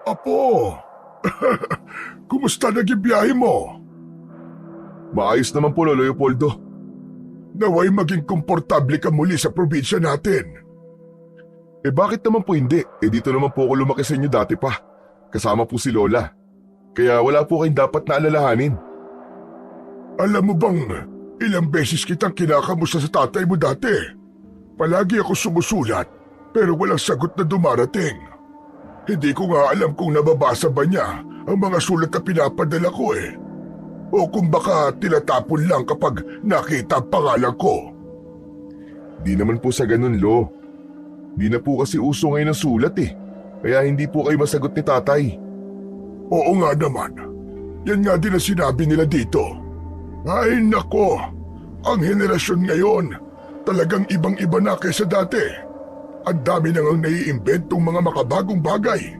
Apo, kumusta naging biyahe mo? Maayos naman po, Lolo Leopoldo. Naway maging komportable ka muli sa probinsya natin. Bakit naman po hindi? Dito naman po ako lumaki sa inyo dati pa. Kasama po si Lola. Kaya wala po kayong dapat na alalahanin. Alam mo bang ilang beses kitang kinakamusta sa tatay mo dati? Palagi ako sumusulat pero walang sagot na dumarating. Hindi ko nga alam kung nababasa ba niya ang mga sulat na pinapadala ko O kung baka tinatapon lang kapag nakita ang pangalan ko. Di naman po sa ganun, Lo. Di na po kasi uso ngayon ang sulat Kaya hindi po kayo masagot ni tatay. Oo nga naman. Yan nga din ang sinabi nila dito. Ay nako, ang henerasyon ngayon talagang ibang-iba na kaysa dati. Ang dami nang naiimbentong mga makabagong bagay.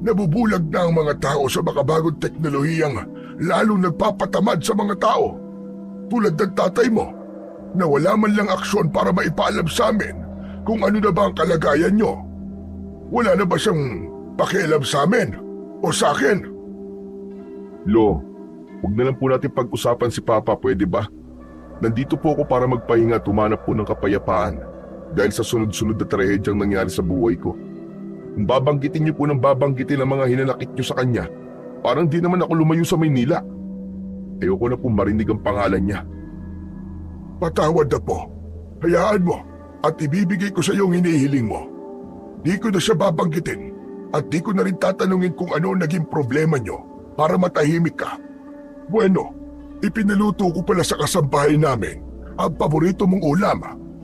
Nabubulag na ang mga tao sa makabagong teknolohiyang lalong nagpapatamad sa mga tao. Tulad ng tatay mo, na wala man lang aksyon para maipaalam sa amin kung ano na ba ang kalagayan nyo. Wala na ba siyang pakialam sa amin o sa akin? Lo, huwag na lang po natin pag-usapan si Papa, pwede ba? Nandito po ako para magpahinga at humanap po ng kapayapaan dahil sa sunod-sunod na trahedyang nangyari sa buhay ko. Kung babanggitin niyo po ng babanggitin ang mga hinanakit niyo sa kanya, parang di naman ako lumayo sa Maynila. Ayoko na po marinig ang pangalan niya. Patawad na po. Hayaan mo at ibibigay ko sa iyo ang hinihiling mo. Di ko na siya babanggitin at di ko na rin tatanungin kung ano ang naging problema niyo para matahimik ka. Bueno, ipinaluto ko pala sa kasambahay namin ang paborito mong ulam,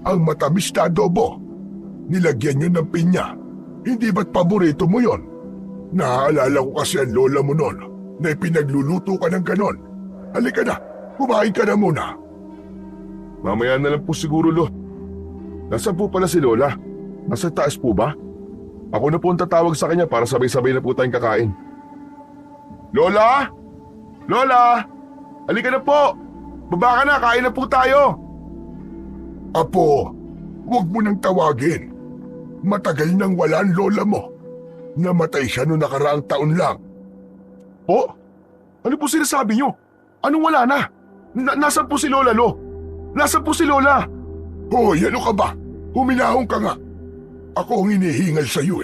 ang matamis na adobo. Nilagyan niyo ng pinya. Hindi ba't paborito mo yon? Naaalala ko kasi ang lola mo noon na ipinagluluto ka ng ganon. Halika na, kumain ka na muna. Mamaya na lang po siguro, Lo. Nasaan po pala si Lola? Nasa taas po ba? Ako na po ang tatawag sa kanya para sabay-sabay na po tayong kakain. Lola! Lola! Halika na po! Baba ka na, kain na po tayo! Apo, huwag mo nang tawagin. Matagal nang wala ang lola mo. Namatay siya noong nakaraang taon lang. Po? Ano po sinasabi niyo? Anong wala na? Nasaan po si Lola, Lo? Nasaan po si Lola? Hoy, ano ka ba? Huminahon ka nga. Ako ang hinihingal sa iyo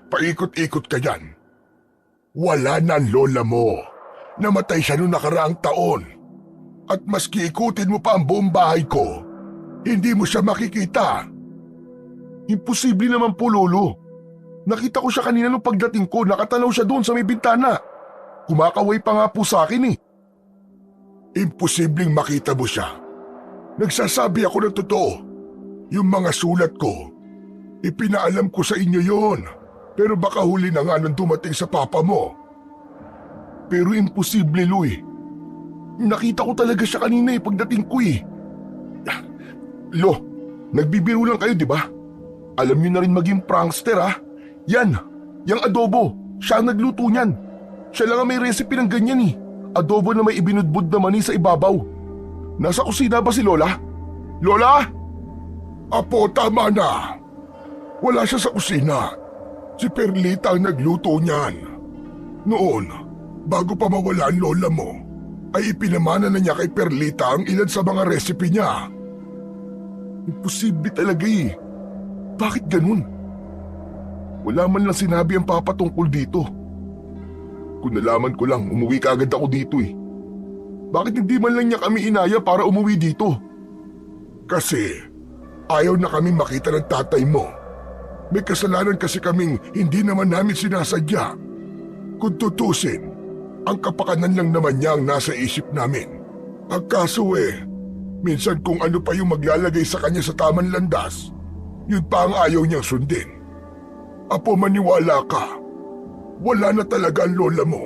Paikot-ikot ka dyan. Wala na ang lola mo. Namatay siya noong nakaraang taon. At maski ikutin mo pa ang buong bahay ko, hindi mo siya makikita. Imposible naman po, Lolo. Nakita ko siya kanina nung pagdating ko, nakatanaw siya doon sa may bintana. Kumakaway pa nga po sa akin Imposibleng makita mo siya. Nagsasabi ako ng totoo. Yung mga sulat ko, ipinaalam ko sa inyo yon. Pero baka huli na nga nang dumating sa papa mo. Pero imposible, Louie. Nakita ko talaga siya kanina pagdating ko Lo, nagbibiro lang kayo, di ba? Alam niyo na rin maging prankster, Yan, yung adobo, siya ang nagluto niyan. Siya lang ang may recipe ng ganyan Adobo na may ibinudbud na mani sa ibabaw. Nasa kusina ba si Lola? Lola? Apo, tama na. Wala siya sa kusina. Si Perlita ang nagluto niyan. Noon, bago pa mawala ang lola mo, ay ipinamana na niya kay Perlita ang ilan sa mga recipe niya. Imposible talaga Bakit ganun? Wala man lang sinabi ang papa tungkol dito. Kung nalaman ko lang, umuwi ka agad ako dito Bakit hindi man lang niya kami inaya para umuwi dito? Kasi ayaw na kami makita ng tatay mo. May kasalanan kasi kaming hindi naman namin sinasadya. Kung tutusin, ang kapakanan lang naman niya ang nasa isip namin. Ang kaso minsan kung ano pa yung maglalagay sa kanya sa tamang landas, yun pa ang ayaw niyang sundin. Apo, maniwala ka. Wala na talaga ang lola mo.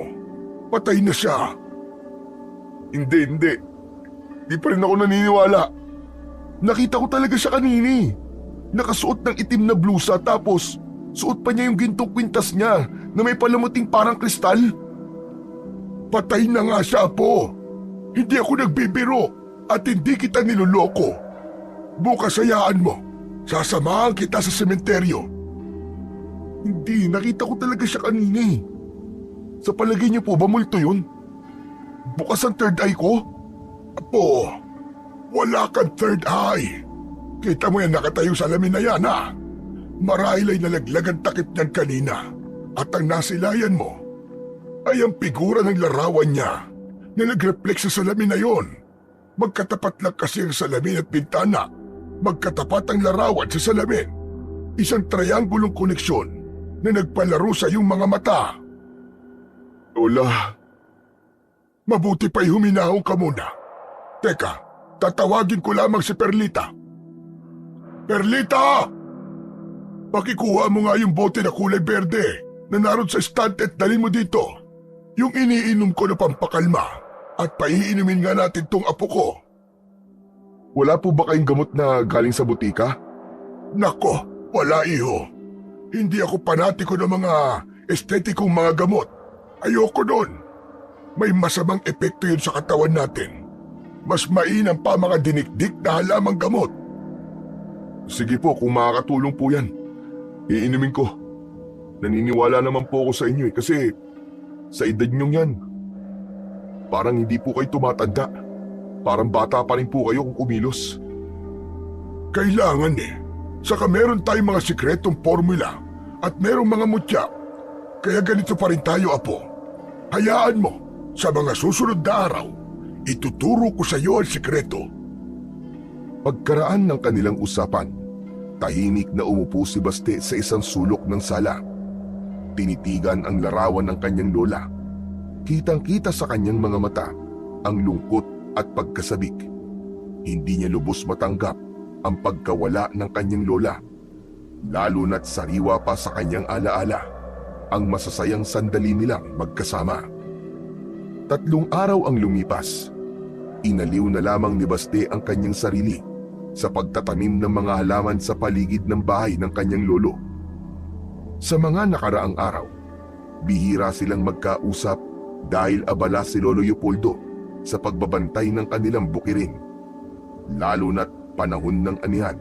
Patay na siya. Hindi. Di pa rin ako naniniwala. Nakita ko talaga siya kanini. Nakasuot ng itim na blusa tapos suot pa niya yung gintong kwintas niya na may palamuting parang kristal. Patay na nga siya, Apo. Hindi ako nagbibiro at hindi kita niloloko. Bukas hayaan mo. Sasamahan kita sa sementeryo. Hindi, nakita ko talaga siya kanina Sa palagay niyo po ba multo yun? Bukas ang third eye ko? Apo, wala kang third eye. Kita mo yan nakatayo sa lamin na yan, ha? Marahil ay nalaglag ang takip niyan kanina. At ang nasilayan mo ay ang figura ng larawan niya na nag-reflect sa salamin na yon. Magkatapat lang kasi ang salamin at bintana. Magkatapat ang larawan sa salamin. Isang triangulong koneksyon na nagpalaro sa iyong mga mata. Lola, mabuti pa'y huminahon ka muna. Teka, tatawagin ko lamang si Perlita. Perlita! Pakikuha mo nga yung bote na kulay berde na naroon sa stand at dalhin mo dito. Yung iniinom ko na pampakalma at paiinumin nga natin tong apo ko. Wala po ba kayong gamot na galing sa butika? Nako, wala iho. Hindi ako panatiko ng mga estetikong mga gamot. Ayoko doon. May masamang epekto yun sa katawan natin. Mas mainam pa mga dinikdik na halamang gamot. Sige po, kung makakatulong po yan, iinumin ko. Naniniwala naman po ako sa inyo kasi sa edad niyong yan, parang hindi po kayo tumatanda. Parang bata pa rin po kayo kung kumilos. Kailangan eh. Saka meron tayong mga sikretong formula at merong mga mutya. Kaya ganito pa rin tayo, Apo. Hayaan mo, sa mga susunod na araw, ituturo ko sa iyo ang sikreto. Pagkaraan ng kanilang usapan, tahimik na umupo si Baste sa isang sulok ng sala. Tinitigan ang larawan ng kanyang lola. Kitang-kita sa kanyang mga mata ang lungkot at pagkasabik. Hindi niya lubos matanggap ang pagkawala ng kanyang lola. Lalo na't sariwa pa sa kanyang alaala ang masasayang sandali nilang magkasama. 3 araw ang lumipas. Inaliw na lamang ni Baste ang kanyang sarili sa pagtatanim ng mga halaman sa paligid ng bahay ng kanyang lolo. Sa mga nakaraang araw, bihira silang magkausap dahil abala si Lolo Leopoldo sa pagbabantay ng kanilang bukirin. Lalo na't panahon ng anihan,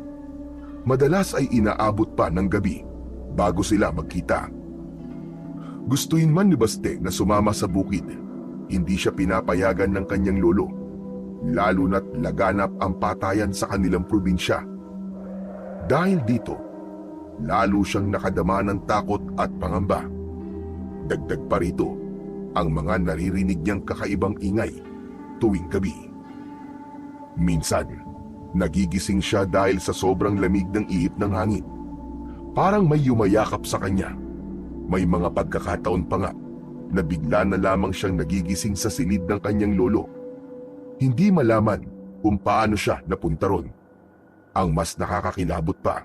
madalas ay inaabot pa ng gabi bago sila magkita. Gustuin man ni Baste na sumama sa bukid, hindi siya pinapayagan ng kanyang lolo, lalo na't laganap ang patayan sa kanilang probinsya. Dahil dito, lalo siyang nakadama ng takot at pangamba. Dagdag pa rito, ang mga naririnig niyang kakaibang ingay tuwing gabi. Minsan, nagigising siya dahil sa sobrang lamig ng ihip ng hangin. Parang may yumayakap sa kanya. May mga pagkakataon pa nga na bigla na lamang siyang nagigising sa silid ng kanyang lolo. Hindi malaman kung paano siya napunta ron. Ang mas nakakakilabot pa,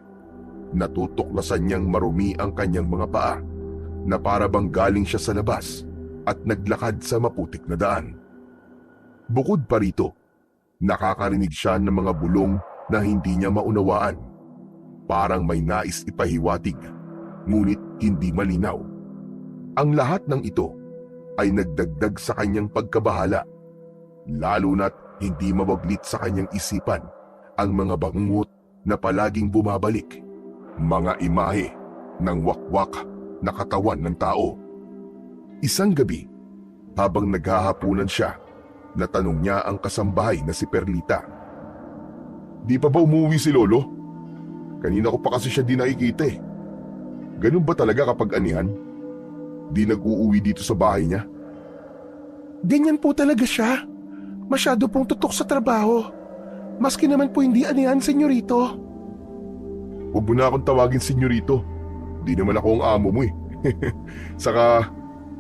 natutuklasan niyang marumi ang kanyang mga paa na para bang galing siya sa labas at naglakad sa maputik na daan. Bukod pa rito, nakakarinig siya ng mga bulong na hindi niya maunawaan. Parang may nais ipahiwatig, ngunit hindi malinaw. Ang lahat ng ito ay nagdagdag sa kanyang pagkabahala, lalo na't hindi mabablit sa kanyang isipan ang mga bangungot na palaging bumabalik, mga imahe ng wakwak na katawan ng tao. Isang gabi, habang naghahapunan siya, natanong niya ang kasambahay na si Perlita. Di pa ba umuwi si Lolo? Kanina ko pa kasi siya di nakikita eh. Ganun ba talaga kapag anihan? Di nag-uuwi dito sa bahay niya? Ganyan po talaga siya. Masyado pong tutok sa trabaho. Maski naman po hindi anihan, senyorito. Huwag mo na akong tawagin senyorito. Di naman ako ang amo mo eh. Saka,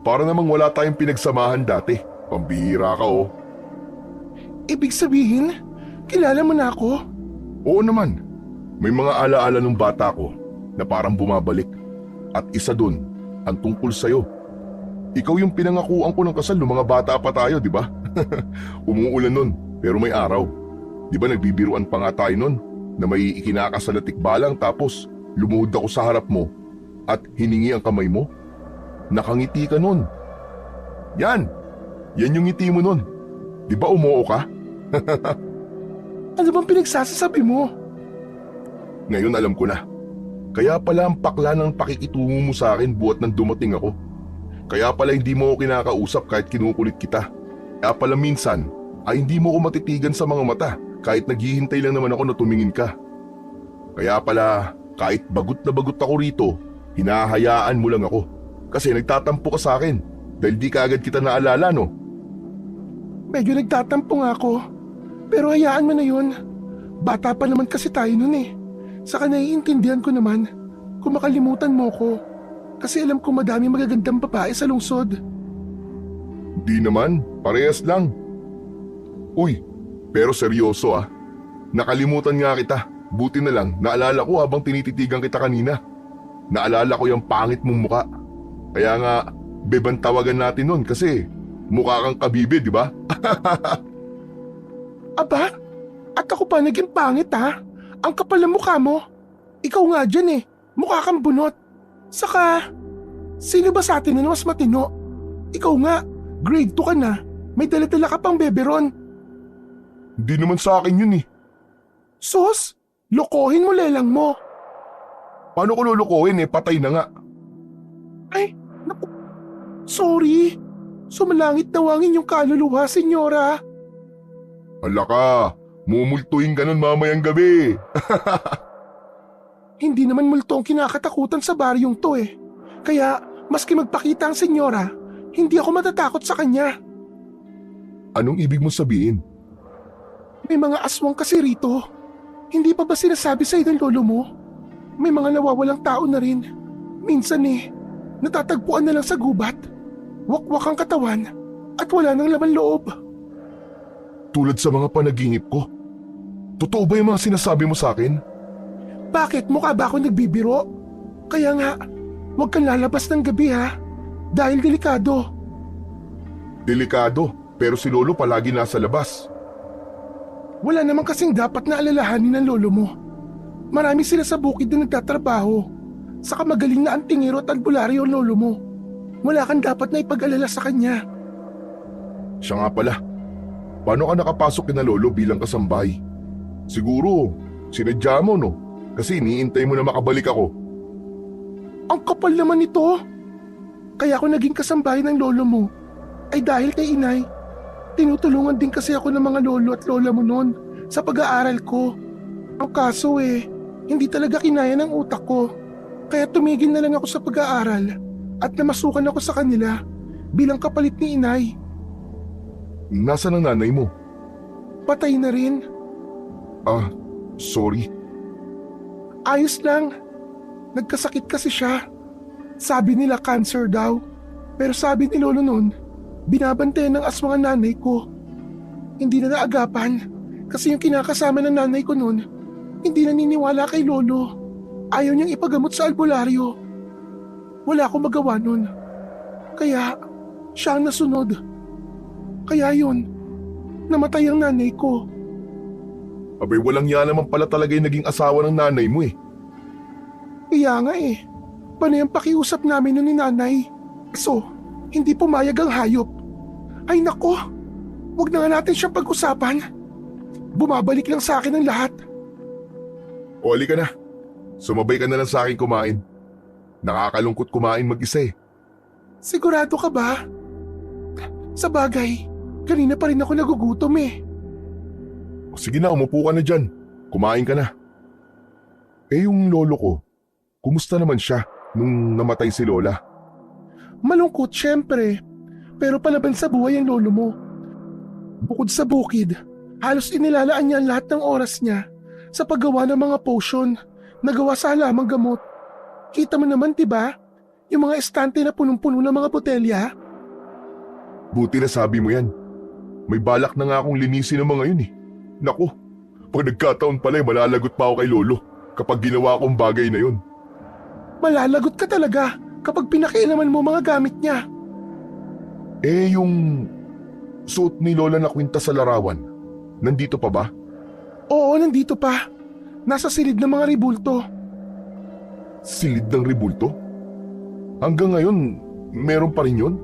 para namang wala tayong pinagsamahan dati. Pambihira ka oh. Ibig sabihin, kilala mo na ako? Oo naman. May mga alaala ng bata ko na parang bumabalik. At isa dun, ang tungkol sa'yo. Ikaw yung pinangakuan ko ng kasal nung mga bata pa tayo, di ba? Umuulan nun, pero may araw. Di ba nagbibiruan pa nga tayo nun na may ikinakasal na tikbalang tapos lumuhod ako sa harap mo at hiningi ang kamay mo? Nakangiti ka nun. Yan yung ngiti mo nun. Di ba umoo ka? Ano bang pinagsasasabi mo? Ngayon alam ko na. Kaya pala ang pakla ng pakikitungo mo sa akin buhat nang dumating ako. Kaya pala hindi mo ako kinakausap kahit kinukulit kita. Kaya pala minsan ay hindi mo ako matitigan sa mga mata kahit naghihintay lang naman ako na tumingin ka. Kaya pala kahit bagot na bagot ako rito, hinahayaan mo lang ako. Kasi nagtatampo ka sa akin dahil di ka agad kita naalala, no? Medyo nagtatampo nga ako. Pero hayaan mo na yun. Bata pa naman kasi tayo nun eh. Saka naiintindihan ko naman kung makalimutan mo ko. Kasi alam ko madami magagandang babae sa lungsod. Di naman, parehas lang. Uy, pero seryoso ah. Nakalimutan nga kita. Buti na lang, naalala ko habang tinititigan kita kanina. Naalala ko yung pangit mong muka. Kaya nga, beban tawagan natin nun kasi mukha kang kabibe, di ba? Aba, at ako pa naging pangit ha? Ang kapal ng mukha mo. Ikaw nga dyan eh, mukha kang bunot. Saka, sino ba sa atin na mas matino? Ikaw nga, grade 2 ka na, may dala-dala ka pang beberon. Hindi naman sa akin yun eh. Sus, lokohin mo lelang mo. Paano ko lulukuhin eh, patay na nga. Ay, naku, sorry. Sumalangit na wangin yung kaluluwa, senyora. Hala ka, mumultuin ka nun mamayang gabi. Hindi naman multo ang kinakatakutan sa baryong to eh. Kaya, maski magpakita ang senyora, hindi ako matatakot sa kanya. Anong ibig mo sabihin? May mga aswang kasi rito. Hindi pa ba sinasabi sa ng lolo mo? May mga nawawalang tao na rin. Minsan eh, natatagpuan na lang sa gubat. Wakwak ang katawan at wala nang laman loob. Tulad sa mga panaginip ko. Totoo ba yung mga sinasabi mo sa akin? Bakit? Mukha ba ako nagbibiro? Kaya nga, huwag kang lalabas ng gabi ha. Dahil delikado. Delikado, pero si Lolo palagi nasa labas. Wala naman kasing dapat na alalahanin ng lolo mo. Marami sila sa bukid na nagtatrabaho. Saka magaling na antingero at albularyo ang lolo mo. Wala kang dapat na ipag-alala sa kanya. Siya nga pala. Paano ka nakapasok kina Lolo bilang kasambahay? Siguro, sinadya mo no? Kasi iniintay mo na makabalik ako. Ang kapal naman nito. Kaya ako naging kasambahay ng lolo mo ay dahil kay inay. Tinutulungan din kasi ako ng mga lolo at lola mo noon sa pag-aaral ko. Ang kaso hindi talaga kinaya ng utak ko. Kaya tumigil na lang ako sa pag-aaral at namasukan ako sa kanila bilang kapalit ni inay. Nasaan ang nanay mo? Patay na rin. Ah, sorry. Ayos lang. Nagkasakit kasi siya. Sabi nila cancer daw. Pero sabi ni lolo noon, binabantayan ng aswang ang nanay ko. Hindi na naagapan kasi yung kinakasama ng nanay ko noon, hindi naniniwala kay lolo. Ayaw niyang ipagamot sa albularyo. Wala akong magawa noon. Kaya siya ang nasunod. Kaya yun, namatay ang nanay ko. Abay walang yan naman pala talaga yung naging asawa ng nanay mo eh. Kaya nga panay ang pakiusap namin nun ni nanay. So, hindi pumayag ang hayop. Ay nako, wag na nga natin siyang pag-usapan. Bumabalik lang sa akin ang lahat. O ka na, sumabay ka na lang sa akin kumain. Nakakalungkot kumain mag-isa eh. Sigurado ka ba? Sa bagay, kanina pa rin ako nagugutom eh. O sige na, umupo ka na dyan. Kumain ka na. Eh yung lolo ko, kumusta naman siya nung namatay si Lola? Malungkot syempre, pero palaban sa buhay ang lolo mo. Bukod sa bukid, halos inilalaan niya ang lahat ng oras niya sa paggawa ng mga potion na gawa sa halamang gamot. Kita mo naman diba, yung mga estante na punong-puno ng mga botelya? Buti na sabi mo yan. May balak na nga akong linisin ng mga yun eh. Naku, pag nagkataon pala malalagot pa ako kay Lolo kapag ginawa akong bagay na yun. Malalagot ka talaga kapag pinakialaman mo mga gamit niya. Eh yung suot ni Lola na kwintas sa larawan, nandito pa ba? Oo, nandito pa. Nasa silid ng mga ribulto. Silid ng ribulto? Hanggang ngayon, meron pa rin yun?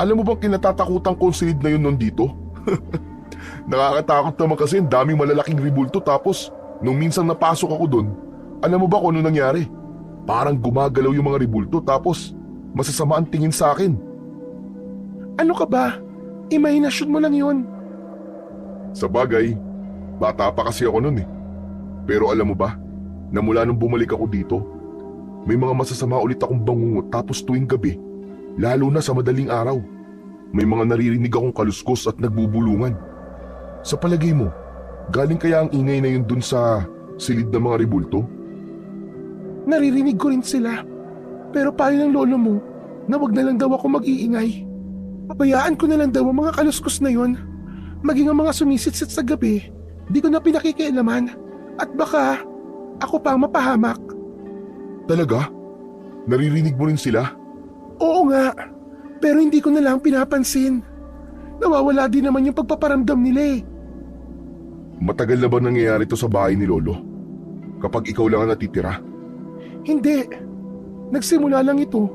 Alam mo bang kinatatakutan ko ang silid na yun nandito? Nakakatakot naman kasi ang daming malalaking ribulto tapos nung minsan napasok ako doon, alam mo ba kung ano nangyari? Parang gumagalaw yung mga ribulto tapos masasama ang tingin sa akin. Ano ka ba? Imahinasyon mo lang yun. Sa bagay, bata pa kasi ako nun eh. Pero alam mo ba, na mula nung bumalik ako dito, may mga masasama ulit akong bangungot tapos tuwing gabi, lalo na sa madaling araw. May mga naririnig akong kaluskos at nagbubulungan. Sa palagay mo, galing kaya ang ingay na yun dun sa silid ng mga ribulto? Naririnig ko rin sila. Pero payo ng lolo mo na wag na lang daw ako mag-iingay. Pabayaan ko na lang daw ang mga kaluskos na yon. Maging ang mga sumisitsit sa gabi, di ko na pinakikialaman. At baka ako pa ang mapahamak. Talaga? Naririnig mo rin sila? Oo nga, pero hindi ko na lang pinapansin. Nawawala din naman yung pagpaparamdam nila eh. Matagal na ba nangyayari to sa bahay ni Lolo? Kapag ikaw lang ang natitira? Hindi. Nagsimula lang ito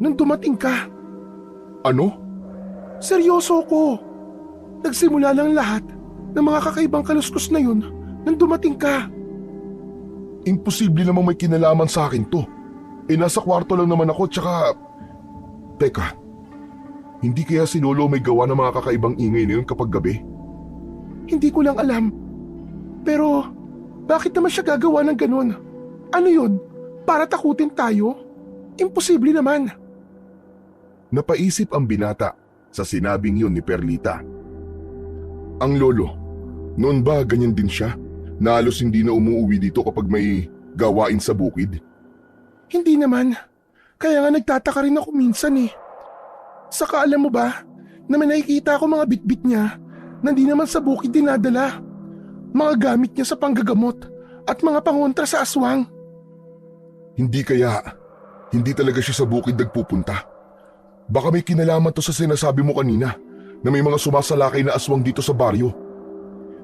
nung dumating ka. Ano? Seryoso ko. Nagsimula lang lahat ng mga kakaibang kaluskos na yun nung dumating ka. Imposible namang may kinalaman sa akin to. Nasa kwarto lang naman ako tsaka... Teka, hindi kaya si Lolo may gawa ng mga kakaibang ingay na yun kapag gabi? Hindi ko lang alam. Pero bakit naman siya gagawa ng ganun? Ano yun? Para takutin tayo? Imposible naman. Napaisip ang binata sa sinabing yun ni Perlita. Ang lolo, noon ba ganyan din siya? Na halos hindi na umuwi dito kapag may gawain sa bukid? Hindi naman. Kaya nga nagtataka rin ako minsan eh. Saka alam mo ba, na may nakikita ako mga bitbit niya na hindi naman sa bukid dinadala. Mga gamit niya sa panggagamot at mga pangontra sa aswang. Hindi talaga siya sa bukid nagpupunta. Baka may kinalaman to sa sinasabi mo kanina na may mga sumasalakay na aswang dito sa baryo.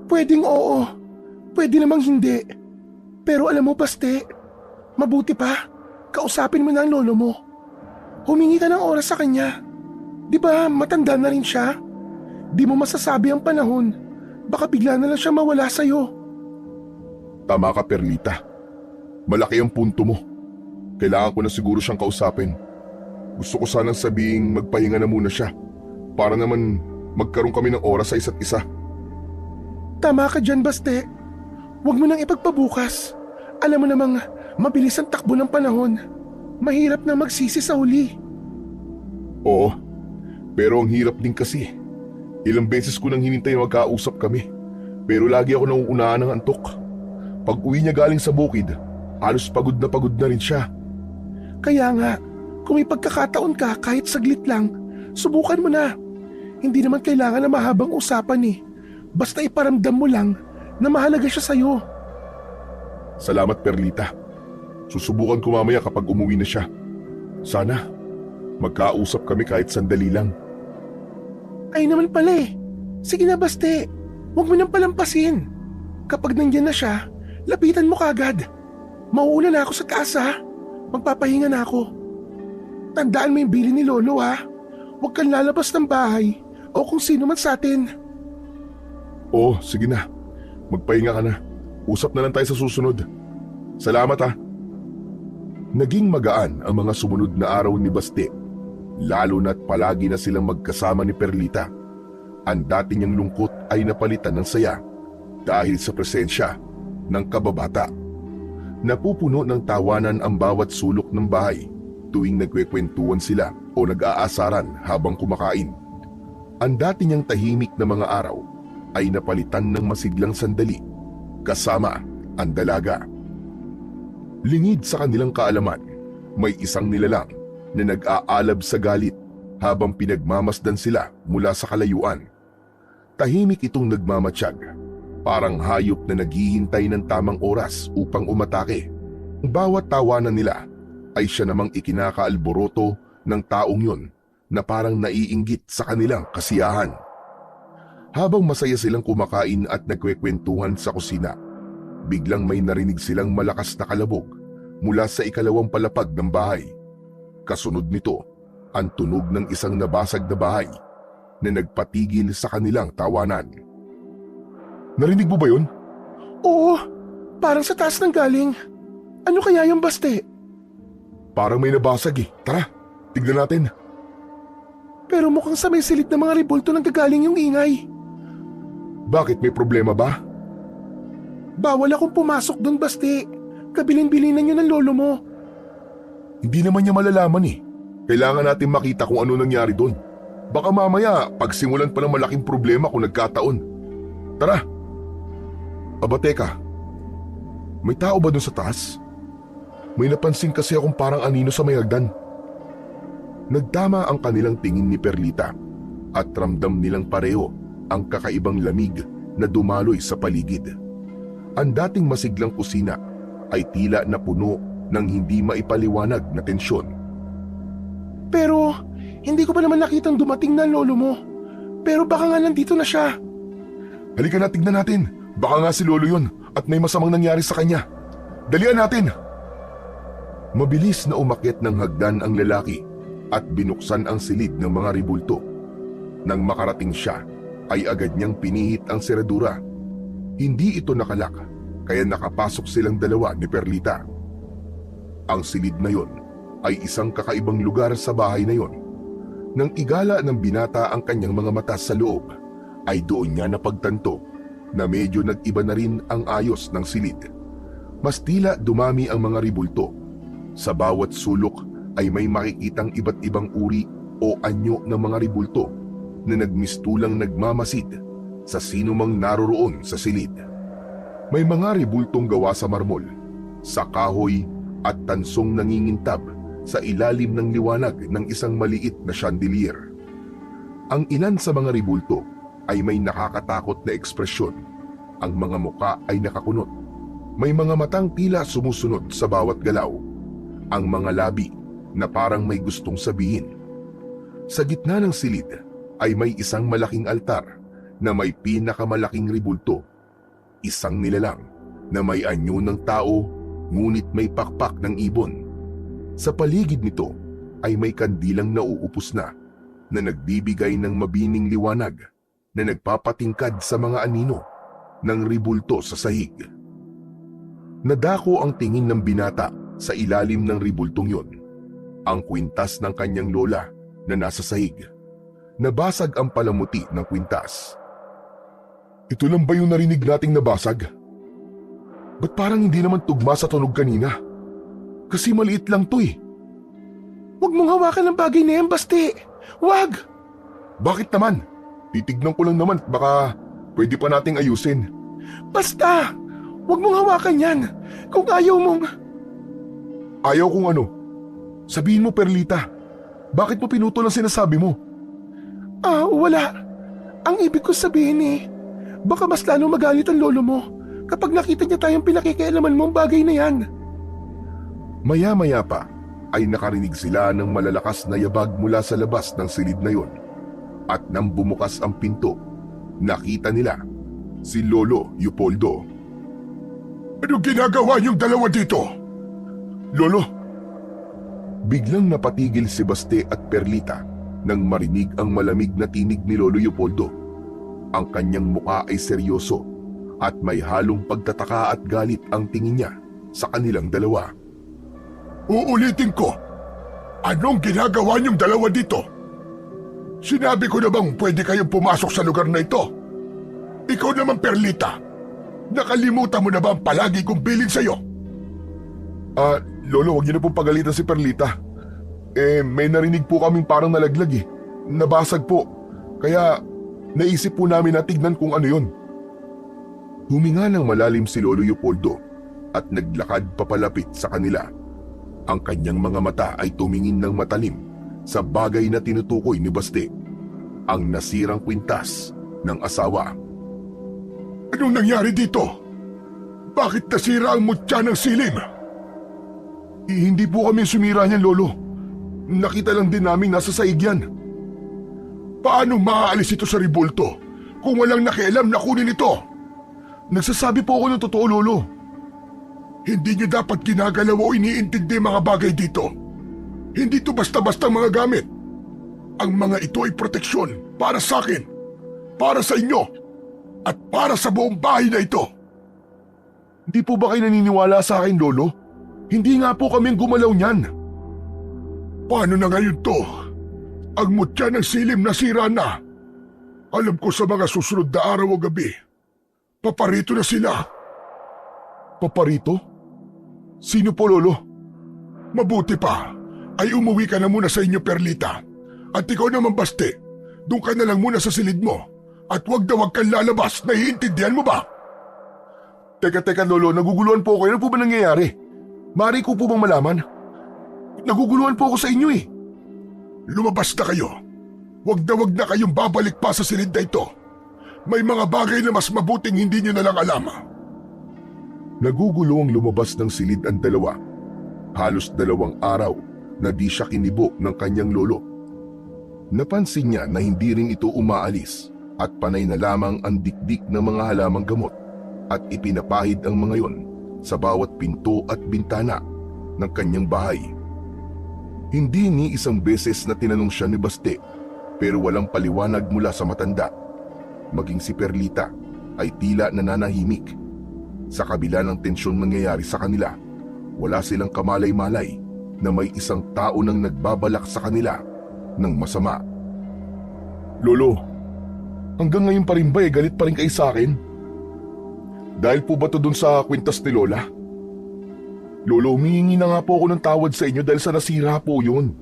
Pwedeng oo, pwede namang hindi. Pero alam mo Baste, mabuti pa, kausapin mo na ang lolo mo. Humingi ka ng oras sa kanya. Di ba matanda na rin siya? Di mo masasabi ang panahon. Baka bigla na lang siya mawala sa'yo. Tama ka, Perlita. Malaki ang punto mo. Kailangan ko na siguro siyang kausapin. Gusto ko sanang sabihing magpahinga na muna siya para naman magkaroon kami ng oras sa isa't isa. Tama ka dyan, Baste. Huwag mo nang ipagpabukas. Alam mo namang mabilis ang takbo ng panahon. Mahirap na magsisi sa huli. Oo, pero ang hirap din kasi. Ilang beses ko nang hinintay magkausap kami, pero lagi ako nauunahan ng antok. Pag uwi niya galing sa bukid, halos pagod na rin siya. Kaya nga, kung may pagkakataon ka kahit saglit lang, subukan mo na. Hindi naman kailangan na mahabang usapan eh. Basta iparamdam mo lang na mahalaga siya sa'yo. Salamat, Perlita. Susubukan ko mamaya kapag umuwi na siya. Sana, magkausap kami kahit sandali lang. Ay naman pala eh. Sige na Baste, huwag mo nang palampasin. Kapag nandyan na siya, lapitan mo kagad. Mauuna na ako sa taas ha. Magpapahinga na ako. Tandaan mo yung bili ni Lolo ha. Huwag kang lalabas ng bahay o kung sino man sa atin. Oo, sige na. Magpahinga ka na. Usap na lang tayo sa susunod. Salamat ha. Naging magaan ang mga sumunod na araw ni Baste. Lalo na't palagi na silang magkasama ni Perlita. Ang dati niyang lungkot ay napalitan ng saya dahil sa presensya ng kababata. Napupuno ng tawanan ang bawat sulok ng bahay tuwing nagkwekwentuhan sila o nag-aasaran habang kumakain. Ang dati niyang tahimik na mga araw ay napalitan ng masiglang sandali kasama ang dalaga. Lingid sa kanilang kaalaman, may isang nilalang na nag-aalab sa galit habang pinagmamasdan sila mula sa kalayuan. Tahimik itong nagmamatsyag, parang hayop na naghihintay ng tamang oras upang umatake. Ang bawat tawanan nila ay siya namang ikinakaalboroto ng taong yon na parang naiinggit sa kanilang kasiyahan. Habang masaya silang kumakain at nagkwekwentuhan sa kusina, biglang may narinig silang malakas na kalabog mula sa ikalawang palapag ng bahay. Kasunod nito, ang tunog ng isang nabasag na bahay na nagpatigil sa kanilang tawanan. Narinig mo ba yun? Oo, parang sa taas ng galing. Ano kaya yung Baste? Parang may nabasag eh. Tara, Tignan natin. Pero mukhang sa may silid ng mga rebulto nang gagaling yung ingay. Bakit, may problema ba? Bawal akong pumasok doon, Basti. Kabilin-bilinan nyo ng lolo mo. Hindi naman niya malalaman eh. Kailangan natin makita kung ano nangyari doon. Baka mamaya pagsimulan pa ng malaking problema kung nagkataon. Tara! Aba teka, may tao ba doon sa taas? May napansin kasi akong parang anino sa may hagdan. Nagtama ang kanilang tingin ni Perlita at ramdam nilang pareho ang kakaibang lamig na dumaloy sa paligid. Ang dating masiglang kusina ay tila na puno ng hindi maipaliwanag na tensyon. Pero hindi ko pa naman nakitang dumating na ang lolo mo. Pero baka nga nandito na siya. Halika na, tignan natin. Baka nga si Lolo yun at may masamang nangyari sa kanya. Dalian natin! Mabilis na umakyat ng hagdan ang lalaki at binuksan ang silid ng mga ribulto. Nang makarating siya, ay agad niyang pinihit ang seradura. Hindi ito nakalak, kaya nakapasok silang dalawa ni Perlita. Ang silid na yon ay isang kakaibang lugar sa bahay na yon. Nang igala ng binata ang kanyang mga mata sa loob, ay doon niya napagtanto na medyo nag-iba na rin ang ayos ng silid. Mas tila dumami ang mga ribulto. Sa bawat sulok ay may makikitang iba't ibang uri o anyo ng mga ribulto na nagmistulang nagmamasid sa sinumang naroroon sa silid. May mga ribultong gawa sa marmol, sa kahoy at tansong nangingintab sa ilalim ng liwanag ng isang maliit na chandelier. Ang ilan sa mga ribulto ay may nakakatakot na ekspresyon. Ang mga muka ay nakakunot. May mga matang tila sumusunod sa bawat galaw. Ang mga labi na parang may gustong sabihin. Sa gitna ng silid ay may isang malaking altar na may pinakamalaking ribulto. Isang nilalang na may anyo ng tao ngunit may pakpak ng ibon. Sa paligid nito ay may kandilang nauupos na nagbibigay ng mabining liwanag na nagpapatingkad sa mga anino ng ribulto sa sahig. Nadako ang tingin ng binata sa ilalim ng ribultong yon. Ang kwintas ng kanyang lola na nasa sahig. Nabasag ang palamuti ng kwintas. Ito lang ba yung narinig nating nabasag? Ba't parang hindi naman tugma sa tunog kanina? Kasi maliit lang to eh. Huwag mong hawakan ng bagay na yan, Basti. Huwag! Bakit naman? Titignan ko lang naman, baka pwede pa nating ayusin. Basta! Huwag mong hawakan yan. Kung ayaw mong... Ayaw kung ano? Sabihin mo, Perlita. Bakit mo pinutol ang sinasabi mo? Wala. Ang ibig ko sabihin baka mas lalo magalit ang lolo mo kapag nakita niya tayong pinakikialaman mong bagay na yan. Maya-maya pa ay nakarinig sila ng malalakas na yabag mula sa labas ng silid na yon. At nang bumukas ang pinto, nakita nila si Lolo Leopoldo. Ano ginagawa niyong dalawa dito? Lolo! Biglang napatigil si Baste at Perlita nang marinig ang malamig na tinig ni Lolo Leopoldo. Ang kanyang muka ay seryoso at may halong pagtataka at galit ang tingin niya sa kanilang dalawa. Uulitin ko, anong ginagawa niyong dalawa dito? Sinabi ko na bang pwede kayong pumasok sa lugar na ito? Ikaw naman, Perlita, nakalimutan mo na ba ang palagi kong bilin sa'yo? Lolo, huwag niyo na pong pagalitan si Perlita. May narinig po kaming parang nalaglag eh. Nabasag po. Kaya naisip po namin na tignan kung ano yun. Huminga ng malalim si Lolo Leopoldo at naglakad papalapit sa kanila. Ang kanyang mga mata ay tumingin ng matalim sa bagay na tinutukoy ni Baste, ang nasirang kwintas ng asawa. Anong nangyari dito? Bakit nasira ang mutya ng silim? Hindi po kami sumira niyan, Lolo. Nakita lang din namin nasa saig yan. Paano maaalis ito sa ribulto kung walang nakialam na kunin ito? Nagsasabi po ako ng totoo, Lolo. Hindi niyo dapat ginagalaw o iniintindi mga bagay dito. Hindi ito basta-basta mga gamit. Ang mga ito ay proteksyon para sa akin, para sa inyo, at para sa buong bahay na ito. Hindi po ba kayo naniniwala sa akin, Lolo? Hindi nga po kami gumalaw niyan. Paano na ngayon to? Ang mutya ng silim nasira na. Alam ko sa mga susunod na araw o gabi, paparito na sila. Paparito? Sino po, Lolo? Mabuti pa, ay umuwi ka na muna sa inyo, Perlita. At ikaw naman, Baste, doon ka na lang muna sa silid mo. At wag na wag kang lalabas, naiintindihan mo ba? Teka, Lolo, naguguluhan po ako. Ano po ba nangyayari? Maaari ko po bang malaman? Naguguluhan po ako sa inyo eh. Lumabas na kayo. Wag na kayong babalik pa sa silid na ito. May mga bagay na mas mabuting hindi nyo na lang alam. Naguguluhang lumabas ng silid ang dalawa. Halos 2 araw na di siya kinibo ng kanyang lolo. Napansin niya na hindi rin ito umaalis at panay na lamang ang dikdik ng mga halamang gamot at ipinapahid ang mga yon sa bawat pinto at bintana ng kanyang bahay. Hindi ni isang beses na tinanong siya ni Baste pero walang paliwanag mula sa matanda. Maging si Perlita ay tila nananahimik. Sa kabila ng tensyon nangyayari sa kanila, wala silang kamalay-malay na may isang tao nang nagbabalak sa kanila ng masama. Lolo, hanggang ngayon pa rin ba galit pa rin kayo sa akin? Dahil po ba to dun sa kwintas ni Lola? Lolo, humihingi na nga po ako ng tawad sa inyo dahil sa nasira po yun.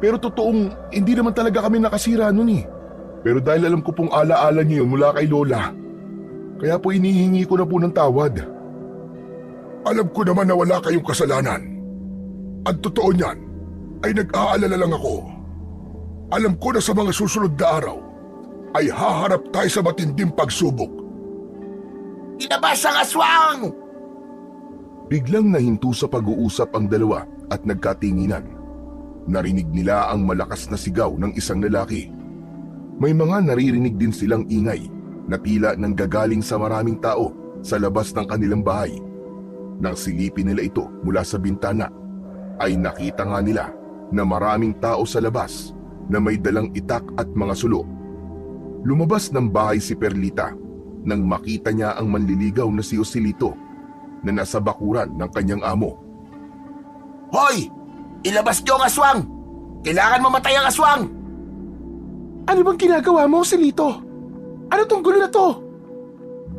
Pero totoong hindi naman talaga kami nakasira nun eh. Pero dahil alam ko pong alaala niyo yun mula kay Lola, kaya po inihingi ko na po ng tawad. Alam ko naman na wala kayong kasalanan. At totoo niyan, ay nag-aalala lang ako. Alam ko na sa mga susunod na araw, ay haharap tayo sa matinding pagsubok. Inabas ang aswang! Biglang nahinto sa pag-uusap ang dalawa at nagkatinginan. Narinig nila ang malakas na sigaw ng isang lalaki. May mga naririnig din silang ingay na tila nang gagaling sa maraming tao sa labas ng kanilang bahay. Nang silipin nila ito mula sa bintana, ay nakita nga nila na maraming tao sa labas na may dalang itak at mga sulo. Lumabas ng bahay si Perlita nang makita niya ang manliligaw na si Joselito na nasa bakuran ng kanyang amo. Hoy! Ilabas niyo ang aswang! Kailangan mamatay ang aswang! Ano bang ginagawa mo, Joselito? Ano tong gulo na to?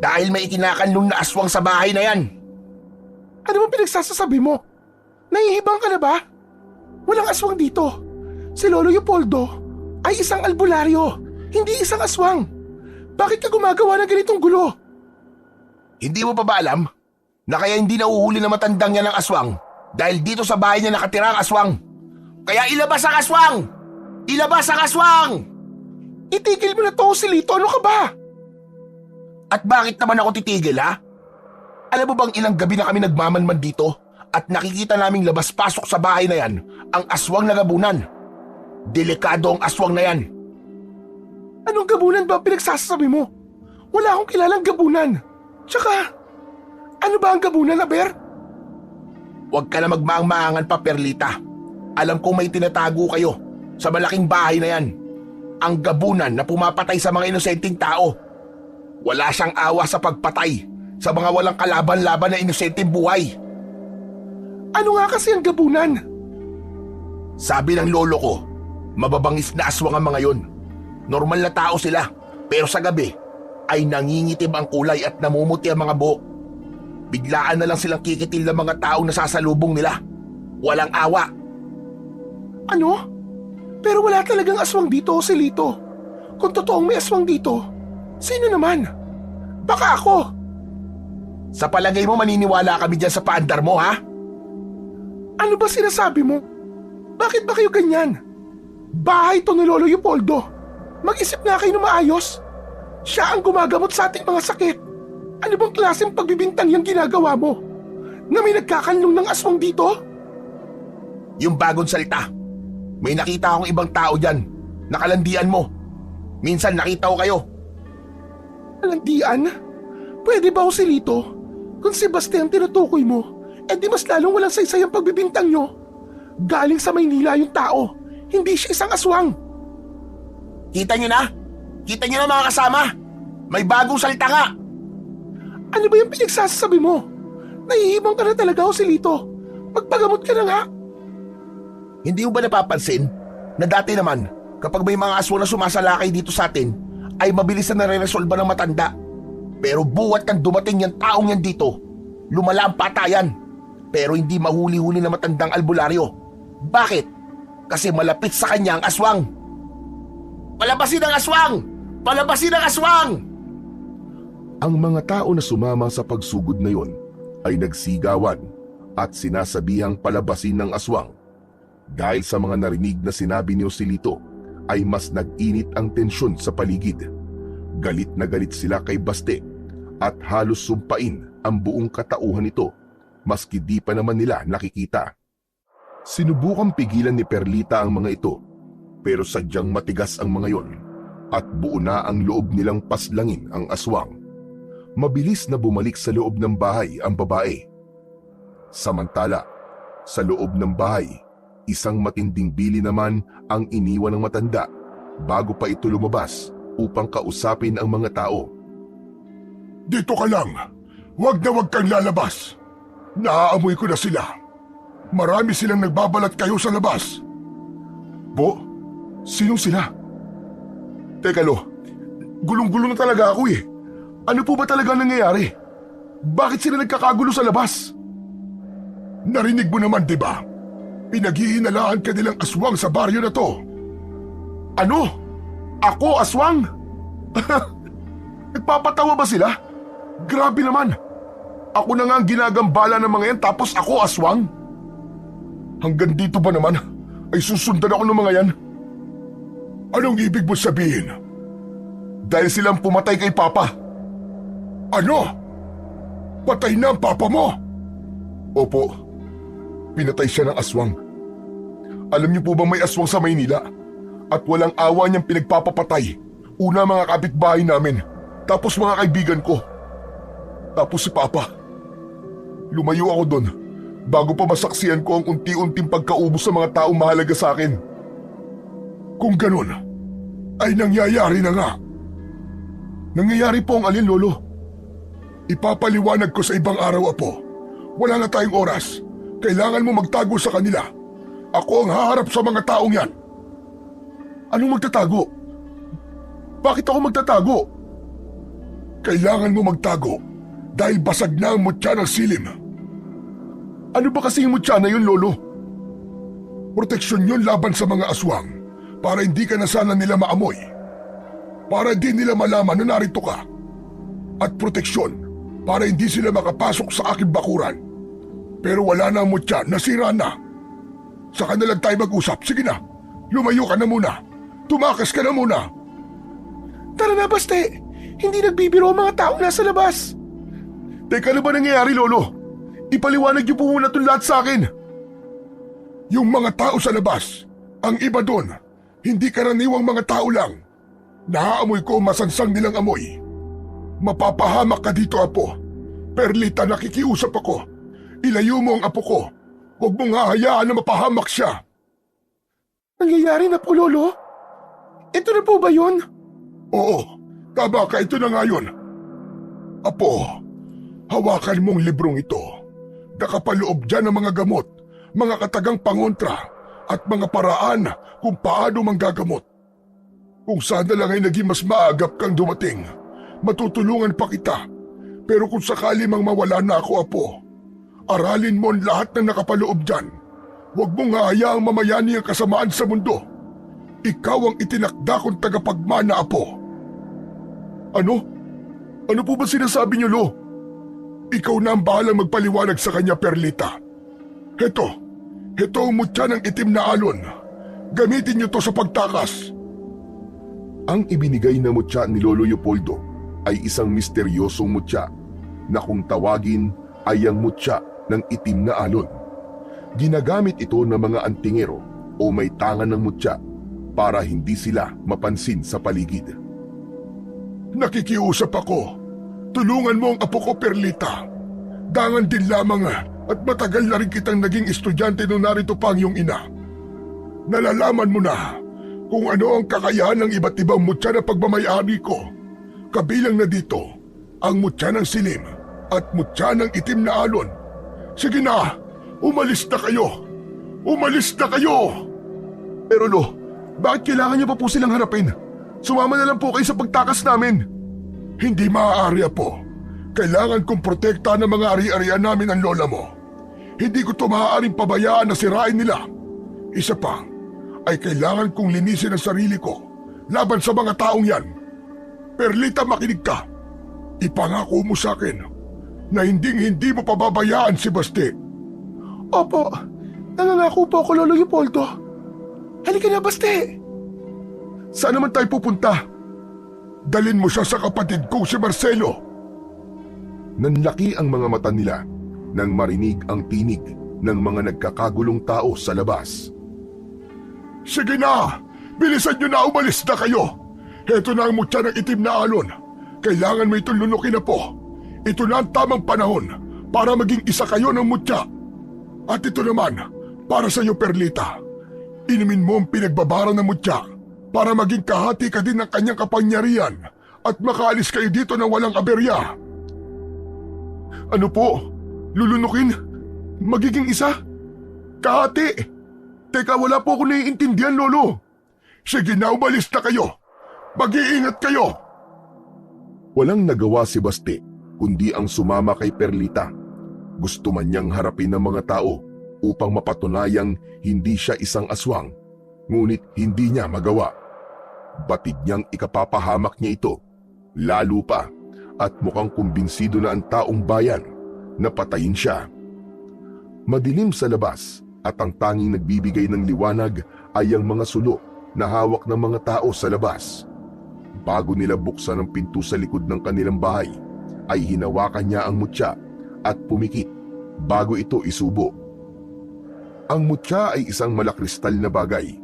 Dahil may ikinakanlong na aswang sa bahay na yan. Ano bang pinagsasasabi mo? Nahihibang ka na ba? Walang aswang dito. Si Lolo Leopoldo ay isang albularyo, hindi isang aswang. Bakit ka gumagawa ng ganitong gulo? Hindi mo pa ba alam na kaya hindi nauhuli na matandang yan ng aswang dahil dito sa bahay niya nakatira ang aswang? Kaya ilabas ang aswang! Ilabas ang aswang! Itigil mo na to, Joselito. Ano ka ba? At bakit naman ako titigil, ha? Alam mo bang ilang gabi na kami nagmamanman dito at nakikita naming labas-pasok sa bahay na yan ang aswang na gabunan. Delikado ang aswang na yan. Anong gabunan ba ang pinagsasabi mo? Wala akong kilalang gabunan. Tsaka, ano ba ang gabunan, Aber? Huwag ka na magmaang-maangan pa, Perlita. Alam kong may tinatago kayo sa malaking bahay na yan. Ang gabunan na pumapatay sa mga inosenteng tao. Wala siyang awa sa pagpatay sa mga walang kalaban-laban na inosenteng buhay. Ano nga kasi ang gabunan? Sabi ng lolo ko, mababangis na aswang ang mga yon. Normal na tao sila, pero sa gabi ay nangingitim ang kulay at namumuti ang mga buhok. Biglaan na lang silang kikitil ng mga taong nasasalubong nila. Walang awa. Ano? Pero wala talagang aswang dito, Joselito. Kung totoong may aswang dito, sino naman? Baka ako. Sa palagay mo maniniwala kami dyan sa paandar mo, ha? Ano ba sinasabi mo? Bakit ba kayo ganyan? Bahay to ni Lolo Leopoldo. Mag-isip nga kayo na maayos. Siya ang gumagamot sa ating mga sakit. Ano bang klaseng pagbibintang yung ginagawa mo? Na may nagkakanlong ng aswang dito? Yung bagong salita. May nakita akong ibang tao dyan. Nakalandian mo. Minsan nakita ko kayo. Kalandian? Pwede ba, Joselito? Kung si Baste ang tinutukoy mo, di mas lalong walang saysay ang pagbibintang nyo. Galing sa Maynila yung tao. Hindi siya isang aswang. Kita nyo na? Kita nyo na mga kasama? May bagong salita nga. Ano ba yung pinagsasabi mo? Nahihibang ka na talaga, Joselito. Magpagamot ka na nga. Hindi mo ba napapansin na dati naman kapag may mga aswang na sumasalakay dito sa atin ay mabilis na nare-resolba ng matanda. Pero buwat kang dumating yung taong yan dito, lumala ang patayan. Pero hindi mahuli-huli na matandang albularyo. Bakit? Kasi malapit sa kanya ang aswang. Palabasin ang aswang! Palabasin ang aswang! Ang mga tao na sumama sa pagsugod na yon ay nagsigawan at sinasabihang palabasin ng aswang. Dahil sa mga narinig na sinabi ni Joselito ay mas nag-init ang tensyon sa paligid. Galit na galit sila kay Baste at halos sumpain ang buong katauhan nito maski di pa naman nila nakikita. Sinubukang pigilan ni Perlita ang mga ito pero sadyang matigas ang mga yon at buo na ang loob nilang paslangin ang aswang. Mabilis na bumalik sa loob ng bahay ang babae. Samantala, sa loob ng bahay, isang matinding bili naman ang iniwan ng matanda bago pa ito lumabas upang kausapin ang mga tao. Dito ka lang. Huwag na huwag kang lalabas. Naaamoy ko na sila. Marami silang nagbabalat kayo sa labas. Po? Sinong sila? Teka Lo, gulong-gulo na talaga ako eh. Ano po ba talaga nangyayari? Bakit sila nagkakagulo sa labas? Narinig mo naman, di ba? Pinaghihinalaan ka nilang aswang sa baryo na to. Ano? Ako aswang? Nagpapatawa ba sila? Grabe naman. Ako na nga ang ginagambala ng mga yan tapos ako aswang? Hanggang dito ba naman ay susundan ako ng mga yan? Anong ibig mo sabihin? Dahil silang pumatay kay Papa. Ano? Patay na ang papa mo? Opo, pinatay siya ng aswang. Alam niyo po bang may aswang sa Maynila? At walang awa niyang pinagpapapatay. Una mga kapitbahay namin, tapos mga kaibigan ko. Tapos si Papa. Lumayo ako doon bago pa masaksiyan ko ang unti-unting pagkaubos sa mga taong mahalaga sa akin. Kung ganun, ay nangyayari na nga. Nangyayari po ang alin, Lolo? Ipapaliwanag ko sa ibang araw, Apo. Wala na tayong oras. Kailangan mo magtago sa kanila. Ako ang haharap sa mga taong yan. Anong magtatago? Bakit ako magtatago? Kailangan mo magtago dahil basag na ang mutya ng silim. Ano ba kasing mutya na yun, Lolo? Proteksyon yun laban sa mga aswang para hindi ka na sana nila maamoy. Para di nila malaman na narito ka. At proteksyon para hindi sila makapasok sa aking bakuran. Pero wala na ang mutya, nasira na. Saka na lang tayo mag-usap. Sige na, lumayo ka na muna. Tumakas ka na muna. Tara na, Baste. Hindi nagbibiro ang mga taong nasa labas. Teka, ano ba nangyayari, Lolo? Ipaliwanag niyo po muna itong lahat sa akin. Yung mga tao sa labas, ang iba doon, hindi karaniwang mga tao lang. Naaamoy ko masansang nilang amoy. Mapapahamak ka dito, Apo. Perlita, nakikiusap ako. Ilayo mo ang apo ko. Huwag mong hahayaan na mapahamak siya. Nangyayari na po, Lolo? Ito na po ba yun? Oo, tama ka. Ito na nga yun. Apo, hawakan mong librong ito. Nakapaloob dyan ang mga gamot, mga katagang pangontra, at mga paraan kung paano manggagamot. Kung sana lang ay naging mas maagap kang dumating, matutulungan pa kita. Pero kung sakali mang mawala na ako, Apo, aralin mo ang lahat ng nakapaloob dyan. Huwag mong hahayaang mamayani ang kasamaan sa mundo. Ikaw ang itinakda kong tagapagmana, Apo. Ano? Ano po ba sinasabi niyo, Lo? Ikaw na ang bahalang magpaliwanag sa kanya, Perlita. Heto ang mutya ng itim na alon. Gamitin niyo to sa pagtakas. Ang ibinigay na mutya ni Lolo Leopoldo ay isang misteryosong mutya na kung tawagin ay ang mutya ng itim na alon. Ginagamit ito ng mga antingero o may tangan ng mutya para hindi sila mapansin sa paligid. Nakikiusap ako. Tulungan mo ang apo ko, Perlita. Dangan din lamang at matagal na rin kitang naging estudyante nung narito pa ang iyong ina. Nalalaman mo na kung ano ang kakayahan ng iba't ibang mutya na pagmamayari ko. Kabilang na dito ang mutya ng silim at mutya ng itim na alon. Sige na, umalis na kayo. Umalis na kayo! Pero Lo, bakit kailangan niyo pa po silang harapin? Sumama na lang po kayo sa pagtakas namin. Hindi maaari, Apo. Kailangan kong protektahan ng mga ari-arian namin ang lola mo. Hindi ko ito maaaring pabayaan na sirain nila. Isa pa, ay kailangan kong linisin ang sarili ko laban sa mga taong yan. Perlita, makinig ka. Ipangako mo sa akin na hindi mo pababayaan si Basti. Opo, nangangako po ako, Lolo Leopoldo. Halika na, Basti! Saan naman tayo pupunta? Dalin mo siya sa kapatid kong si Marcelo. Nanlaki ang mga mata nila nang marinig ang tinig ng mga nagkakagulong tao sa labas. Sige na! Bilisan nyo na, umalis na kayo! Heto na ang mutya ng itim na alon. Kailangan mo itong lunukin na po. Ito na ang tamang panahon para maging isa kayo ng mutya. At ito naman, para sa iyo, Perlita. Inumin mo ang pinagbabara ng mutya para maging kahati ka din ng kanyang kapangyarihan at makaalis kayo dito ng walang aberya. Ano po? Lulunukin? Magiging isa? Kahati? Teka, wala po ako naiintindihan, Lolo. Sige na, umalis na kayo. Mag-iingat kayo. Walang nagawa si Basti kundi ang sumama kay Perlita. Gusto man niyang harapin ng mga tao upang mapatunayang hindi siya isang aswang, ngunit hindi niya magawa. Batid niyang ikapapahamak niya ito, lalo pa, at mukhang kumbinsido na ang taong bayan na patayin siya. Madilim sa labas at ang tanging nagbibigay ng liwanag ay ang mga sulo na hawak ng mga tao sa labas. Bago nila buksan ang pinto sa likod ng kanilang bahay, ay hinawakan niya ang mutya at pumikit bago ito isubo. Ang mutya ay isang malakristal na bagay.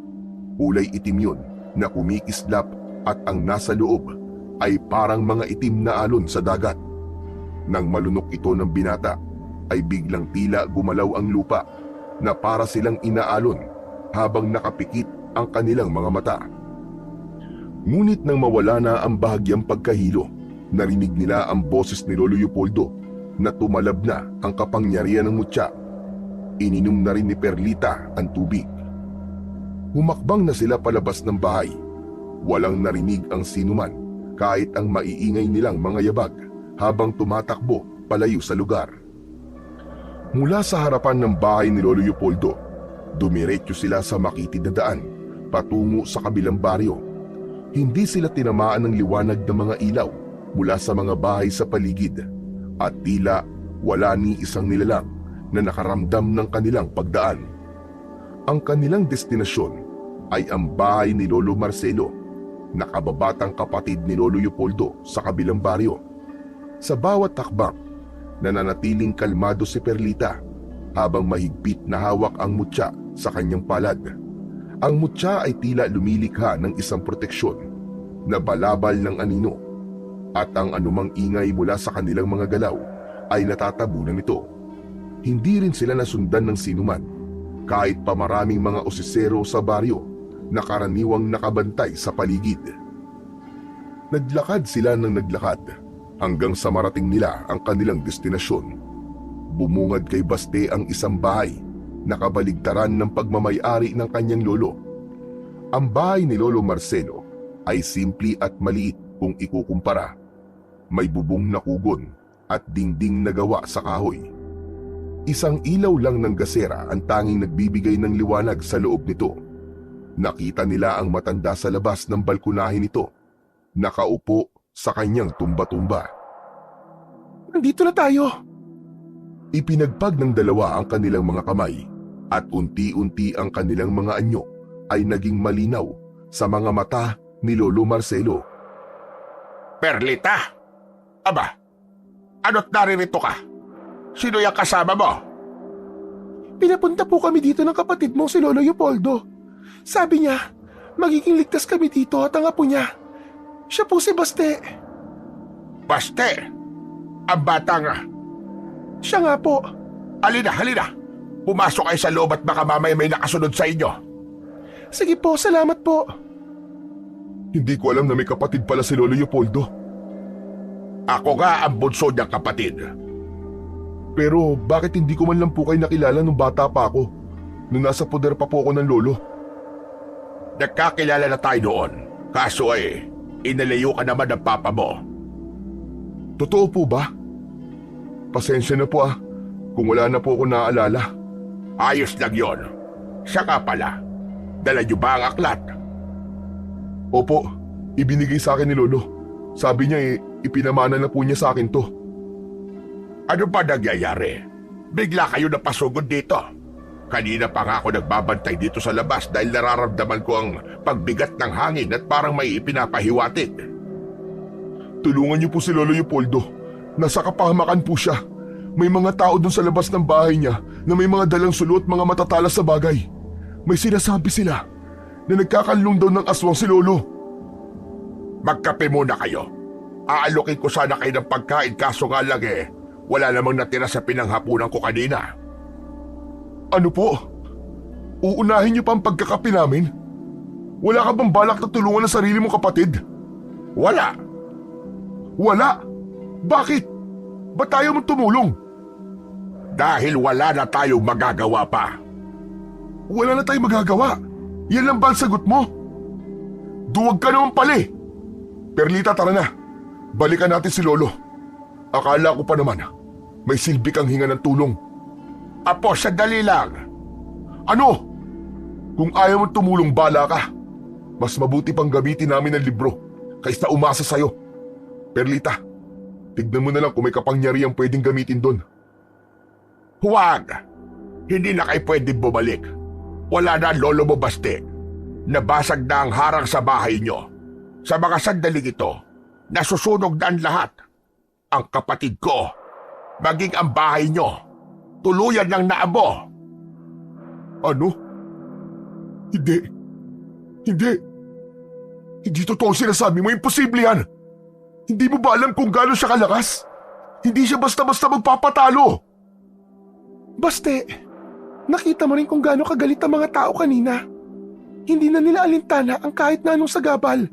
Kulay itim yun na kumikislap at ang nasa loob ay parang mga itim na alon sa dagat. Nang malunok ito ng binata, ay biglang tila gumalaw ang lupa na para silang inaalon habang nakapikit ang kanilang mga mata. Ngunit nang mawala na ang bahagyang pagkahilo, narinig nila ang boses ni Lolo Leopoldo na tumalab na ang kapangyarihan ng mutya. Ininom na rin ni Perlita ang tubig. Humakbang na sila palabas ng bahay. Walang narinig ang sinuman kahit ang maiingay nilang mga yabag habang tumatakbo palayo sa lugar. Mula sa harapan ng bahay ni Lolo Leopoldo, dumiretso sila sa makitid na daan patungo sa kabilang baryo. Hindi sila tinamaan ng liwanag ng mga ilaw mula sa mga bahay sa paligid at tila wala ni isang nilalang na nakaramdam ng kanilang pagdaan. Ang kanilang destinasyon ay ang bahay ni Lolo Marcelo, nakababatang kapatid ni Lolo Leopoldo sa kabilang baryo. Sa bawat takbang, nananatiling kalmado si Perlita habang mahigpit na hawak ang mutya sa kanyang palad. Ang mutya ay tila lumilikha ng isang proteksyon na balabal ng anino at ang anumang ingay mula sa kanilang mga galaw ay natatabunan nito. Hindi rin sila nasundan ng sinuman kahit pa maraming mga osisero sa baryo na karaniwang nakabantay sa paligid. Naglakad sila ng naglakad hanggang sa marating nila ang kanilang destinasyon. Bumungad kay Baste ang isang bahay na kabaligtaran ng pagmamayari ng kanyang lolo. Ang bahay ni Lolo Marcelo ay simple at maliit kung ikukumpara. May bubong na kugon at dingding na gawa sa kahoy. Isang ilaw lang ng gasera ang tanging nagbibigay ng liwanag sa loob nito. Nakita nila ang matanda sa labas ng balkonahe nito, nakaupo sa kanyang tumba-tumba. Nandito na tayo. Ipinagpag ng dalawa ang kanilang mga kamay at unti-unti ang kanilang mga anyo ay naging malinaw sa mga mata ni Lolo Marcelo. Perlita! Aba, ano't naririto ka? Sino yung kasama mo? Pinapunta po kami dito ng kapatid mo si Lolo Leopoldo. Sabi niya, magiging ligtas kami dito at ang apo niya. Siya po si Baste. Baste! Ang bata nga. Siya nga po. Halina, halina! Pumasok kayo sa loob at baka mamaya may nakasunod sa inyo. Sige po, salamat po. Hindi ko alam na may kapatid pala si Lolo Leopoldo. Ako nga ang bunso niyang kapatid. Pero bakit hindi ko man lang po kayo nakilala nung bata pa ako? nung nasa poder pa po ako ng lolo. Nagkakilala na tayo noon. Kaso inalayo ka naman ng papa mo. Totoo po ba? Pasensya na po kung wala na po ako naaalala. Ayos lang yon. Siya ka pala. Dala niyo ba ang aklat? Opo, ibinigay sa akin ni lolo. Sabi niya ipinamana na po niya sa akin to. Ano ba nangyayari? Bigla kayo napasugod dito. Kanina pa nga ako nagbabantay dito sa labas dahil nararamdaman ko ang pagbigat ng hangin at parang may ipinapahiwatig. Tulungan niyo po si Lolo Leopoldo. Nasa kapahamakan po siya. May mga tao doon sa labas ng bahay niya na may mga dalang sulo at mga matatalas sa bagay. May sinasabi sila na nagkakanlong daw ng aswang si Lolo. Magkape muna kayo. Aalokin ko sana kayo ng pagkain kaso nga lang wala namang natira sa pinanghapunan ko kanina. Ano po? Uunahin niyo pa ang pagkakape namin? Wala ka bang balak na tulungan ang sarili mong kapatid? Wala. Wala? Bakit? Ba't tayo mong tumulong? Dahil wala na tayong magagawa pa. Wala na tayong magagawa. Yan lang ba ang sagot mo? Duwag ka naman pala. Perlita, tara na. Balikan natin si Lolo. Akala ko pa naman, may silbi kang hinga ng tulong. Apo, sandali lang. Ano? Kung ayaw mong tumulong, bala ka. Mas mabuti pang gamitin namin ang libro kaysa umasa sa'yo. Perlita, tignan mo na lang kung may kapangyarihang pwedeng gamitin doon. Huwag. Hindi na kayo pwedeng bumalik. Wala na ang lolo mo, Baste. Nabasag na ang harang sa bahay nyo. Sa mga sandaling ito, nasusunog na ang lahat. Ang kapatid ko, maging ang bahay nyo, tuluyan ng naabo. Ano? Hindi. Hindi. Hindi totoo sinasabi mo. Imposible yan. Hindi mo ba alam kung gaano siya kalakas? Hindi siya basta-basta magpapatalo. Baste, nakita mo rin kung gaano kagalit ang mga tao kanina. Hindi na nila alintana ang kahit na anong sagabal.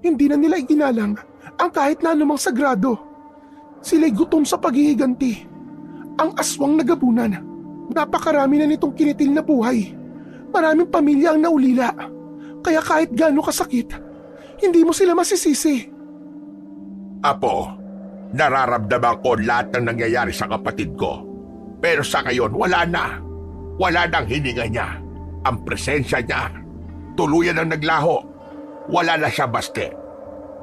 Hindi na nila iginalang ang kahit na anumang sagrado. Sila'y gutom sa paghihiganti. Ang aswang nagabunan. Napakarami na nitong kinitil na buhay. Maraming pamilya ang naulila. Kaya kahit gaano kasakit, hindi mo sila masisisi. Apo, nararamdaman ko lahat ng nangyayari sa kapatid ko. Pero sa ngayon, wala na. Wala nang hininga niya. Ang presensya niya, tuluyan ang naglaho. Wala na siya, Baste.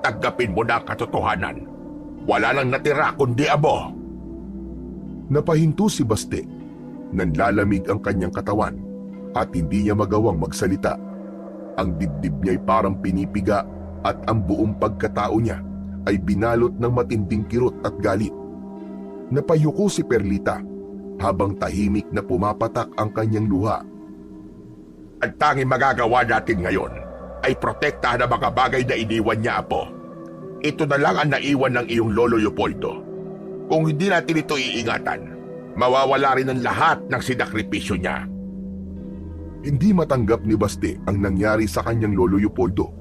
Tanggapin mo na ang katotohanan. Wala lang natira kundi abo. Napahinto si Baste. Nanlalamig ang kanyang katawan at hindi niya magawang magsalita. Ang dibdib niya'y parang pinipiga at ang buong pagkatao niya ay binalot ng matinding kirot at galit. Napayuko si Perlita habang tahimik na pumapatak ang kanyang luha. Ang tanging magagawa natin ngayon ay protektahan ang mga bagay na iniwan niya, Apo. Ito na lang ang naiwan ng iyong Lolo Leopoldo. Kung hindi natin ito iingatan, mawawala rin ang lahat ng sinakripisyo niya. Hindi matanggap ni Baste ang nangyari sa kanyang Lolo Leopoldo.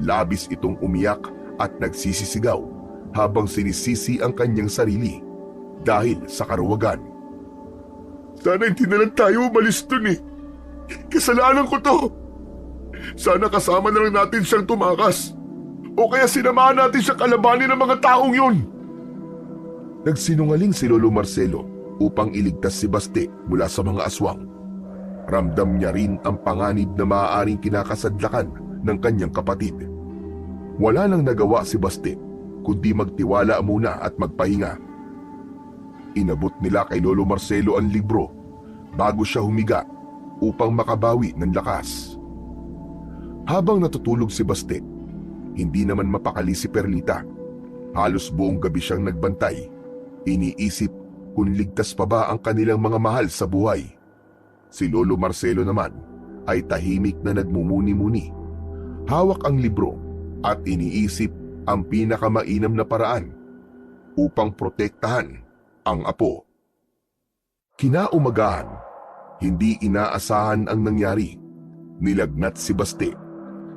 Labis itong umiyak at nagsisisigaw habang sinisisi ang kanyang sarili dahil sa karuwagan. Sana hindi na lang tayo umalis dun . Kasalanan ko to. Sana kasama na lang natin siyang tumakas. O kaya sinamahan natin siyang kalabanin ng mga taong yun. Nagsinungaling si Lolo Marcelo upang iligtas si Baste mula sa mga aswang. Ramdam niya rin ang panganib na maaaring kinakasadlakan ng kanyang kapatid. Wala nang nagawa si Baste kundi magtiwala muna at magpahinga. Inabot nila kay Lolo Marcelo ang libro bago siya humiga upang makabawi ng lakas. Habang natutulog si Baste, hindi naman mapakali si Perlita. Halos buong gabi siyang nagbantay. Iniisip kung ligtas pa ba ang kanilang mga mahal sa buhay. Si Lolo Marcelo naman ay tahimik na nagmumuni-muni. Hawak ang libro at iniisip ang pinakamainam na paraan upang protektahan ang apo. Kinaumagahan, hindi inaasahan ang nangyari. Nilagnat si Baste.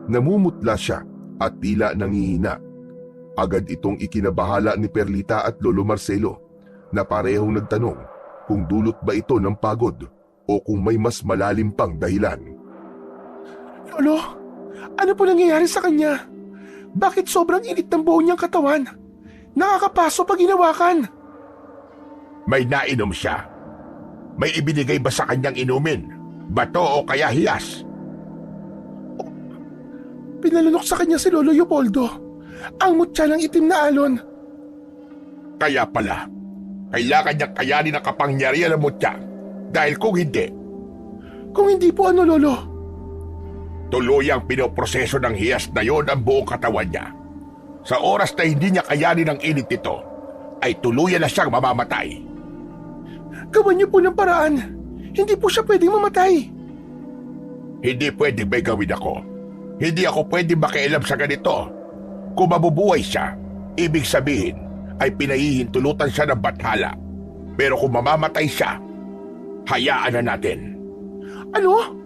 Namumutla siya at tila nangihina. Agad itong ikinabahala ni Perlita at Lolo Marcelo na parehong nagtanong kung dulot ba ito ng pagod o kung may mas malalim pang dahilan. Lolo, ano po nangyayari sa kanya? Bakit sobrang init ng buo niyang katawan? Nakakapaso pag hinawakan. May nainom siya. May ibinigay ba sa kanyang inumin? Bato o kaya hiyas? Pinalunok sa kanya si Lolo Leopoldo. Ang mutya ng itim na alon. Kaya pala, kailangan niyang kayanin ang kapangyarihan ng mutya. Dahil kung hindi, Kung hindi po ano, Lolo? tuluyang pinoproseso ng hiyas na yon ang buong katawan niya. Sa oras na hindi niya kayanin ang init nito, ay tuluyan na siyang mamamatay. Gawan niyo po ng paraan. Hindi po siya pwedeng mamatay. Hindi pwede may gawin ako. Hindi ako pwede makialam sa ganito. Kung mabubuhay siya, ibig sabihin ay pinahihintulutan siya ng bathala. Pero kung mamamatay siya, hayaan na natin. Ano?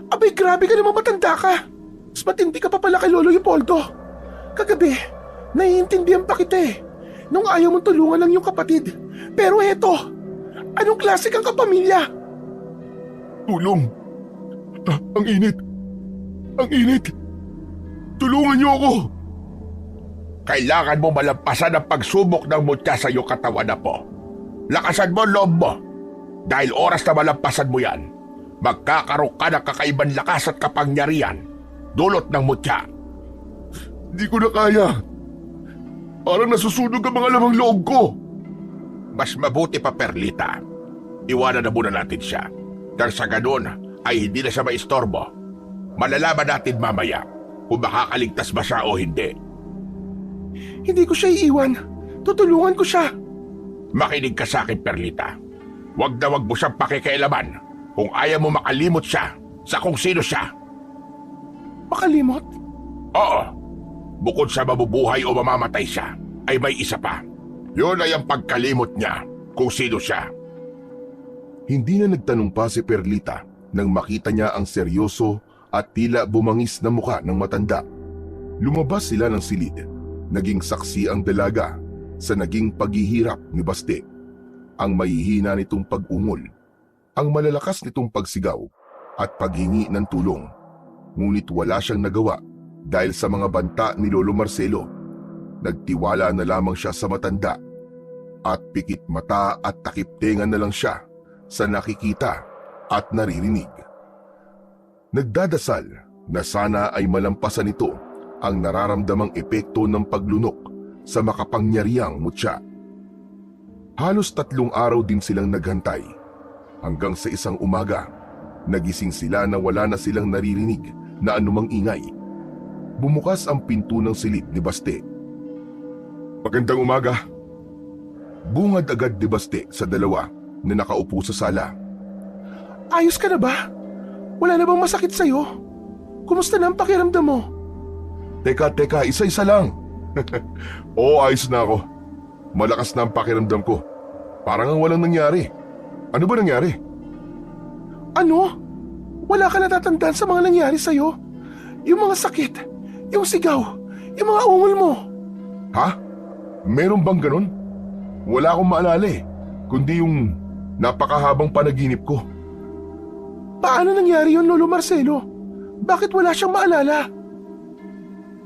Abay, grabe ka naman, matanda ka. Mas matindi ka pa pala kay Lolo Leopoldo. Kagabi, naiintindihan pa kita eh. Nung ayaw mong tulungan lang yung kapatid. Pero eto, anong klase kang kapamilya? Tulong! Ang init! Ang init! Tulungan niyo ako! Kailangan mo malampasan ang pagsubok ng mutya sa iyong katawan na po. Lakasan mo ang loob mo. Dahil oras na malampasan mo yan, magkakaroon ka ng kakaibang lakas at kapangyarihan dulot ng mutya. Di ko na kaya. Parang nasusunog ang mga lamang loob ko. Mas mabuti pa, Perlita. Iwanan na muna natin siya. Dahil sa ganun ay hindi na siya maistorbo. Malalaman natin mamaya kung makakaligtas ba siya o hindi. Hindi ko siya iiwan. Tutulungan ko siya. Makinig ka sa akin, Perlita. Huwag na huwag mo siyang pakikialaman kung ayaw mo makalimot siya sa kung sino siya. Makalimot? Oo. Bukod sa mabubuhay o mamamatay siya, ay may isa pa. Yun ay ang pagkalimot niya kung sino siya. Hindi na nagtanong pa si Perlita nang makita niya ang seryoso at tila bumangis na muka ng matanda. Lumabas sila ng silid. Naging saksi ang dalaga sa naging paghihirap ni Baste. Ang mahihina nitong pag-ungol, ang malalakas nitong pagsigaw at paghingi ng tulong. Ngunit wala siyang nagawa dahil sa mga banta ni Lolo Marcelo. Nagtiwala na lamang siya sa matanda at pikit mata at takiptengan na lang siya sa nakikita at naririnig. Nagdadasal na sana ay malampasan nito ang nararamdamang epekto ng paglunok sa makapangyarihang mutya. Halos 3 araw din silang naghantay hanggang sa isang umaga, nagising sila na wala na silang naririnig na anumang ingay. Bumukas ang pinto ng silid ni Baste. Magandang umaga. Bungad agad ni Baste sa dalawa na nakaupo sa sala. Ayos ka na ba? Wala na bang masakit sa'yo? Kumusta na ang pakiramdam mo? Teka, isa-isa lang. Oo, ayos na ako. Malakas na ang pakiramdam ko. Parang ang walang nangyari. Ano ba nangyari? Ano? Wala ka natatandaan sa mga nangyari sa'yo? Yung mga sakit, yung sigaw, yung mga ungol mo. Ha? Meron bang ganun? Wala akong maalala eh. Kundi yung napakahabang panaginip ko. Paano nangyari yun, Lolo Marcelo? Bakit wala siyang maalala?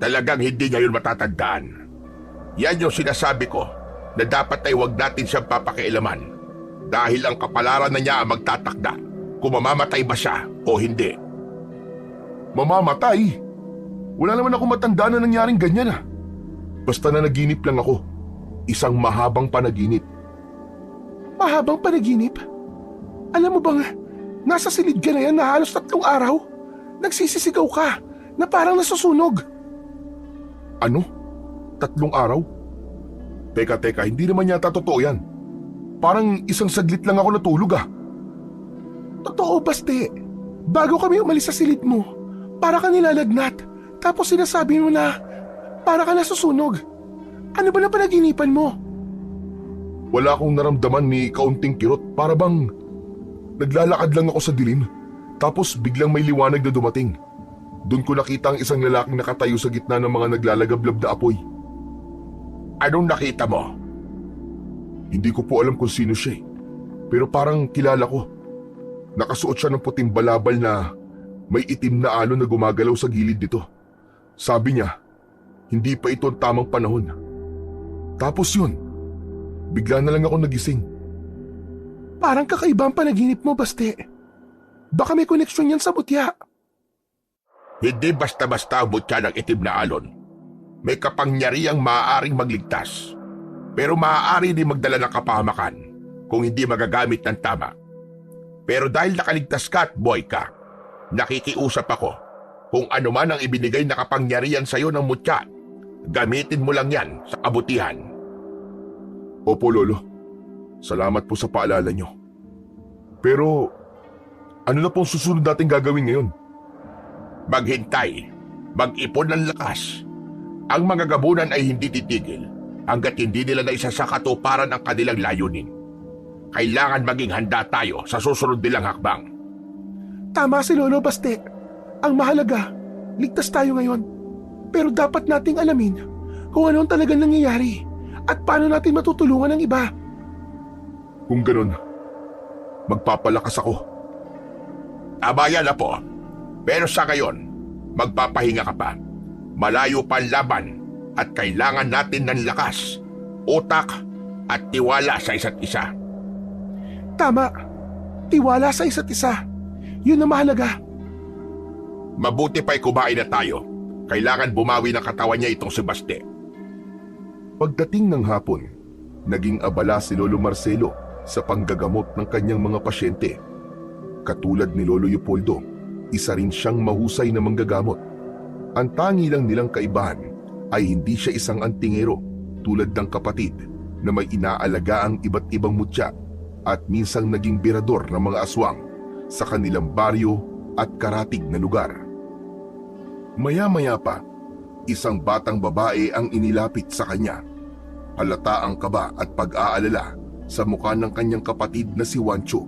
Talagang hindi niya yun matatandaan. Yan yung sinasabi ko na dapat ay huwag natin siyang papakialaman dahil ang kapalaran na niya ang magtatakda kung mamamatay ba siya o hindi. Mamamatay? Wala naman ako matanda na nangyaring ganyan ah. Basta na naginip lang ako. Isang mahabang panaginip. Mahabang panaginip? Alam mo bang, nasa silid ka na yan na halos 3 araw? Nagsisisigaw ka na parang nasusunog. Ano? 3 araw? Teka, hindi naman yata totoo yan. Parang isang saglit lang ako natulog ah. Totoo, Baste. Bago kami umalis sa silid mo, para ka nilalagnat. Tapos sinasabi mo na para ka nasusunog. Ano ba na panaginipan mo? Wala akong naramdaman ni kaunting kirot. Para bang naglalakad lang ako sa dilim. Tapos biglang may liwanag na dumating. Doon ko nakita ang isang lalaking nakatayo sa gitna ng mga naglalagablab na apoy. Anong nakita mo? Hindi ko po alam kung sino siya eh. Pero parang kilala ko. Nakasuot siya ng puting balabal na may itim na alon na gumagalaw sa gilid nito. Sabi niya, hindi pa ito ang tamang panahon. Tapos yun, bigla na lang ako nagising. Parang kakaiba ang panaginip mo, Baste. Baka may koneksyon yan sa mutya. Hindi basta-basta ang mutya ng itim na alon. May kapangyarihang maaaring magligtas. Pero maaari din magdala ng kapahamakan kung hindi magagamit ng tama. Pero dahil nakaligtas ka at buhay ka, nakikiusap ako kung ano man ang ibinigay na kapangyarihan sa iyo ng mutya, gamitin mo lang yan sa kabutihan. Opo, Lolo. Salamat po sa paalala nyo. Pero, ano na pong susunod natin gagawin ngayon? Maghintay, mag-ipon ng lakas. Ang mga gabunan ay hindi titigil hanggat hindi nila na isa sa katuparan ang kanilang layunin. Kailangan maging handa tayo sa susunod nilang hakbang. Tama si Lolo Baste. Ang mahalaga, ligtas tayo ngayon. Pero dapat nating alamin kung ano ang talagang nangyayari at paano natin matutulungan ang iba. Kung ganun, magpapalakas ako. Tama yan, Apo. Pero sa ngayon, magpapahinga ka pa. Malayo pa ang laban at kailangan natin ng lakas, utak at tiwala sa isa't isa. Tama. Tiwala sa isa't isa. Yun ang mahalaga. Mabuti pa'y kumain na tayo. Kailangan bumawi ng katawan niya itong si Baste. Pagdating ng hapon, naging abala si Lolo Marcelo sa panggagamot ng kanyang mga pasyente. Katulad ni Lolo Leopoldo, isa rin siyang mahusay na manggagamot. Ang tangi lang nilang kaibahan ay hindi siya isang antingero tulad ng kapatid na may inaalagaang iba't ibang mutya at minsang naging birador ng mga aswang sa kanilang baryo at karatig na lugar. Maya-maya pa, isang batang babae ang inilapit sa kanya. Halata ang kaba at pag-aalala sa mukha ng kanyang kapatid na si Juancho.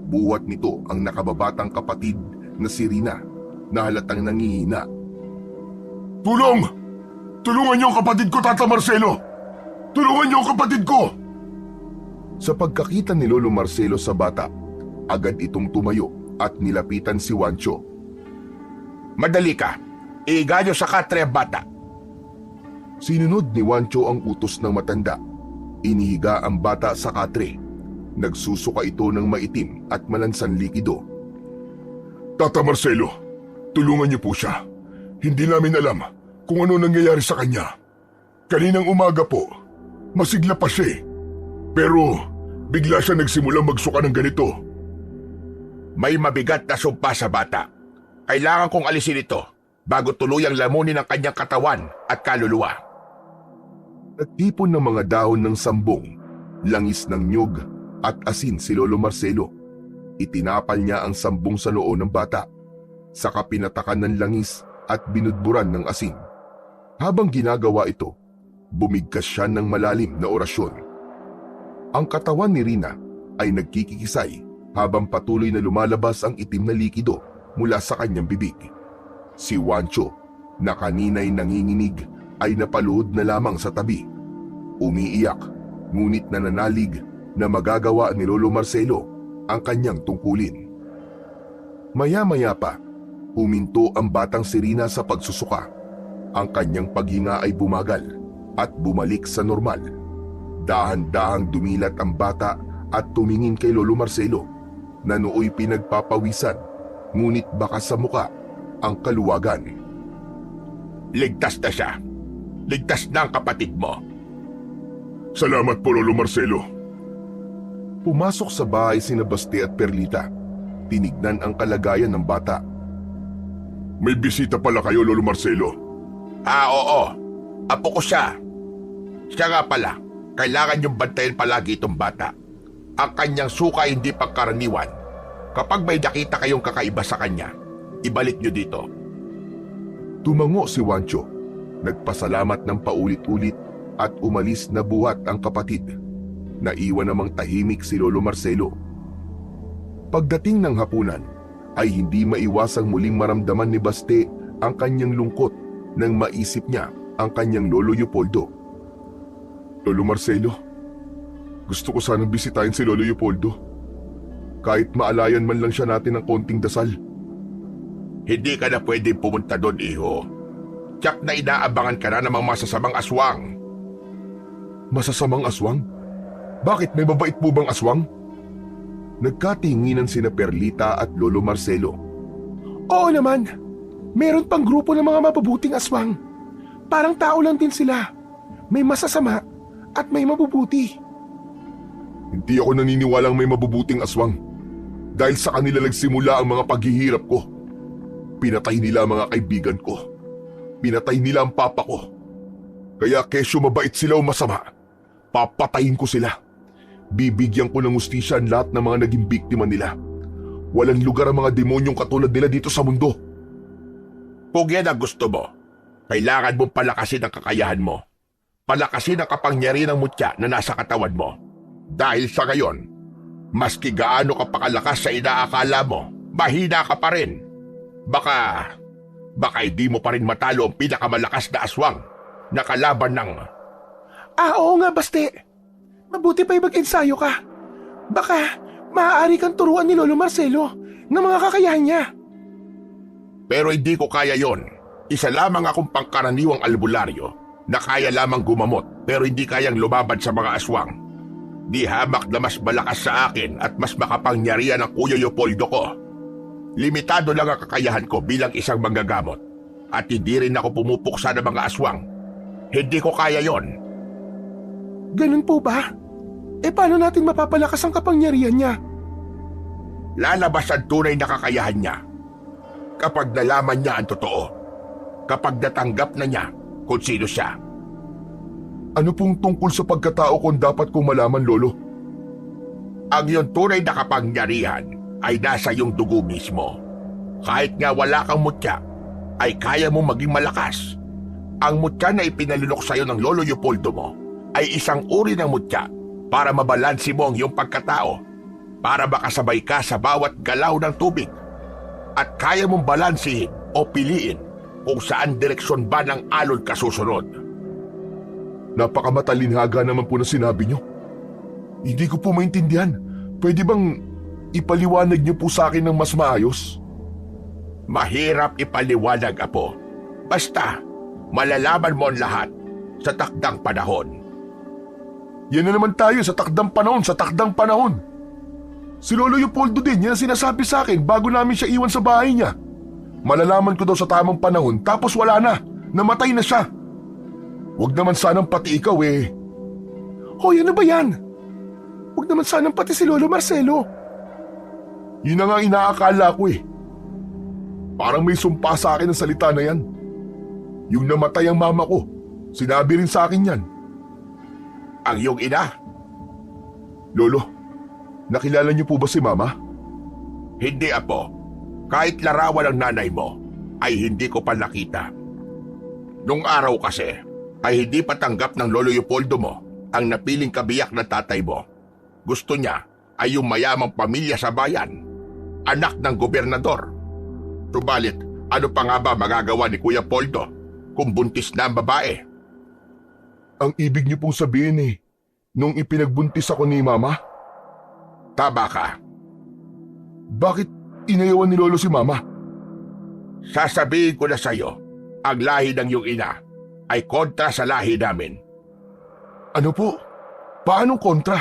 Buwat nito ang nakababatang kapatid na si Rina na halatang nangihina. Tulong! Tulungan niyo ang kapatid ko, Tata Marcelo! Tulungan niyo ang kapatid ko! Sa pagkakita ni Lolo Marcelo sa bata, agad itong tumayo at nilapitan si Juancho. Madali ka. Iganyo sa katre ang bata. Sinunod ni Juancho ang utos ng matanda. Inihiga ang bata sa katre. Nagsusuka ito ng maitim at malansan likido. Tata Marcelo, tulungan niyo po siya. Hindi namin alam kung ano nangyayari sa kanya. Kaninang umaga po, masigla pa siya. Pero bigla siya nagsimulang magsuka ng ganito. May mabigat na sumpa sa bata. Kailangan kong alisin ito bago tuluyang lamunin ang kanyang katawan at kaluluwa. Nagtipon ng mga dahon ng sambong, langis ng nyug at asin si Lolo Marcelo. Itinapal niya ang sambong sa noo ng bata. Saka pinatakan ng langis at binudburan ng asin. Habang ginagawa ito, bumigkas siya ng malalim na orasyon. Ang katawan ni Rina ay nagkikikisay habang patuloy na lumalabas ang itim na likido mula sa kanyang bibig. Si Juancho, na kanina'y nanginginig, ay napaluhod na lamang sa tabi. Umiiyak, ngunit nananalig na magagawa ni Lolo Marcelo ang kanyang tungkulin. Maya-maya pa, huminto ang batang si Rina sa pagsusuka. Ang kanyang paghinga ay bumagal at bumalik sa normal. Dahan-dahang dumilat ang bata at tumingin kay Lolo Marcelo na nooy pinagpapawisan, ngunit baka sa muka ang kaluwagan. Ligtas na siya. Ligtas na ang kapatid mo. Salamat po, Lolo Marcelo. Pumasok sa bahay sina Baste at Perlita. Tinignan ang kalagayan ng bata. May bisita pala kayo, Lolo Marcelo. Oo. Apo ko siya. Siya nga pala. Kailangan niyong bantayan palagi itong bata. Ang kanyang suka hindi pangkaraniwan. Kapag may nakita kayong kakaiba sa kanya, ibalik niyo dito. Tumango si Juancho. Nagpasalamat ng paulit-ulit at umalis na buhat ang kapatid. Naiwan namang tahimik si Lolo Marcelo. Pagdating ng hapunan, ay hindi maiwasang muling maramdaman ni Baste ang kanyang lungkot nang maisip niya ang kanyang Lolo Leopoldo. Lolo Marcelo, gusto ko sanang bisitahin si Lolo Leopoldo. Kahit maalayan man lang siya natin ng konting dasal. Hindi ka na pwedeng pumunta doon, iho. Tiyak na inaabangan ka na ng mga masasamang aswang. Masasamang aswang? Bakit, may mabait po bang aswang? Nagkatinginan sina Perlita at Lolo Marcelo. Oo naman. Meron pang grupo ng mga mabubuting aswang. Parang tao lang din sila. May masasama at may mabubuti. Hindi ako naniniwalang may mabubuting aswang. Dahil sa kanila nagsimula ang mga paghihirap ko. Pinatay nila ang mga kaibigan ko. Pinatay nila ang papa ko. Kaya kesyo mabait sila o masama, papatayin ko sila. Bibigyan ko ng hustisya ang lahat ng mga naging biktima nila. Walang lugar ang mga demonyong katulad nila dito sa mundo. Kung yan ang gusto mo, kailangan mong palakasin ang kakayahan mo. Palakasin ang kapangyarihan ng mutya na nasa katawan mo. Dahil sa ngayon, maski gaano ka pakalakas sa inaakala mo, mahina ka pa rin. Baka hindi mo pa rin matalo ang pinakamalakas na aswang na kalaban ng... Oo nga, Baste. Mabuti pa'y mag-ensayo ka. Baka maaari kang turuan ni Lolo Marcelo ng mga kakayahan niya. Pero hindi ko kaya yon. Isa lamang akong pangkaraniwang albularyo na kaya lamang gumamot pero hindi kayang lumaban sa mga aswang. Di hamak na mas malakas sa akin at mas makapangyarihan ang Kuya Leopoldo ko. Limitado lang ang kakayahan ko bilang isang manggagamot at hindi rin ako pumupuksa ng mga aswang. Hindi ko kaya yon. Ganun po ba? Paano natin mapapalakas ang kapangyarihan niya? Lalabas ang tunay na kakayahan niya kapag nalaman niya ang totoo. Kapag natanggap na niya kung sino siya. Ano pong tungkol sa pagkatao kung dapat kong malaman, Lolo? Ang iyong tunay na kapangyarihan ay nasa iyong dugo mismo. Kahit nga wala kang mutya, ay kaya mong maging malakas. Ang mutya na ipinalunok sa iyo ng Lolo Leopoldo mo ay isang uri ng mutya para mabalansi mo ang iyong pagkatao, para makasabay ka sa bawat galaw ng tubig, at kaya mong balansihin o piliin kung saan direksyon ba ng alon ka susunod. Napakamatalinhaga naman po na sinabi niyo. Hindi ko po maintindihan. Pwede bang ipaliwanag niyo po sa akin ng mas maayos? Mahirap ipaliwanag, Apo. Basta, malalaman mo ang lahat sa takdang panahon. Yan na naman tayo sa takdang panahon. Si Lolo Leopoldo din, yan ang sinasabi sa akin bago namin siya iwan sa bahay niya. Malalaman ko daw sa tamang panahon tapos wala na, namatay na siya. Huwag naman sanang pati ikaw Hoy, ano ba yan? Huwag naman sanang pati si Lolo Marcelo. Yun na nga inaakala ko Parang may sumpa sa akin ang salita na yan. Yung namatay ang mama ko, sinabi rin sa akin yan. Ang iyong ina? Lolo, nakilala niyo po ba si Mama? Hindi, Apo. Kahit larawan ng nanay mo, ay hindi ko pa nakita. Nung araw kasi, ay hindi pa tanggap ng Lolo Leopoldo mo ang napiling kabiyak na tatay mo. Gusto niya ay yung mayamang pamilya sa bayan, anak ng gobernador. Subalit, ano pa nga ba magagawa ni Kuya Poldo kung buntis na ang babae? Ang ibig niyo pong sabihin nung ipinagbuntis ako ni Mama? Tama ka. Bakit inayawan ni Lolo si Mama? Sasabihin ko na sa'yo, ang lahi ng iyong ina ay kontra sa lahi namin. Ano po? Paanong kontra?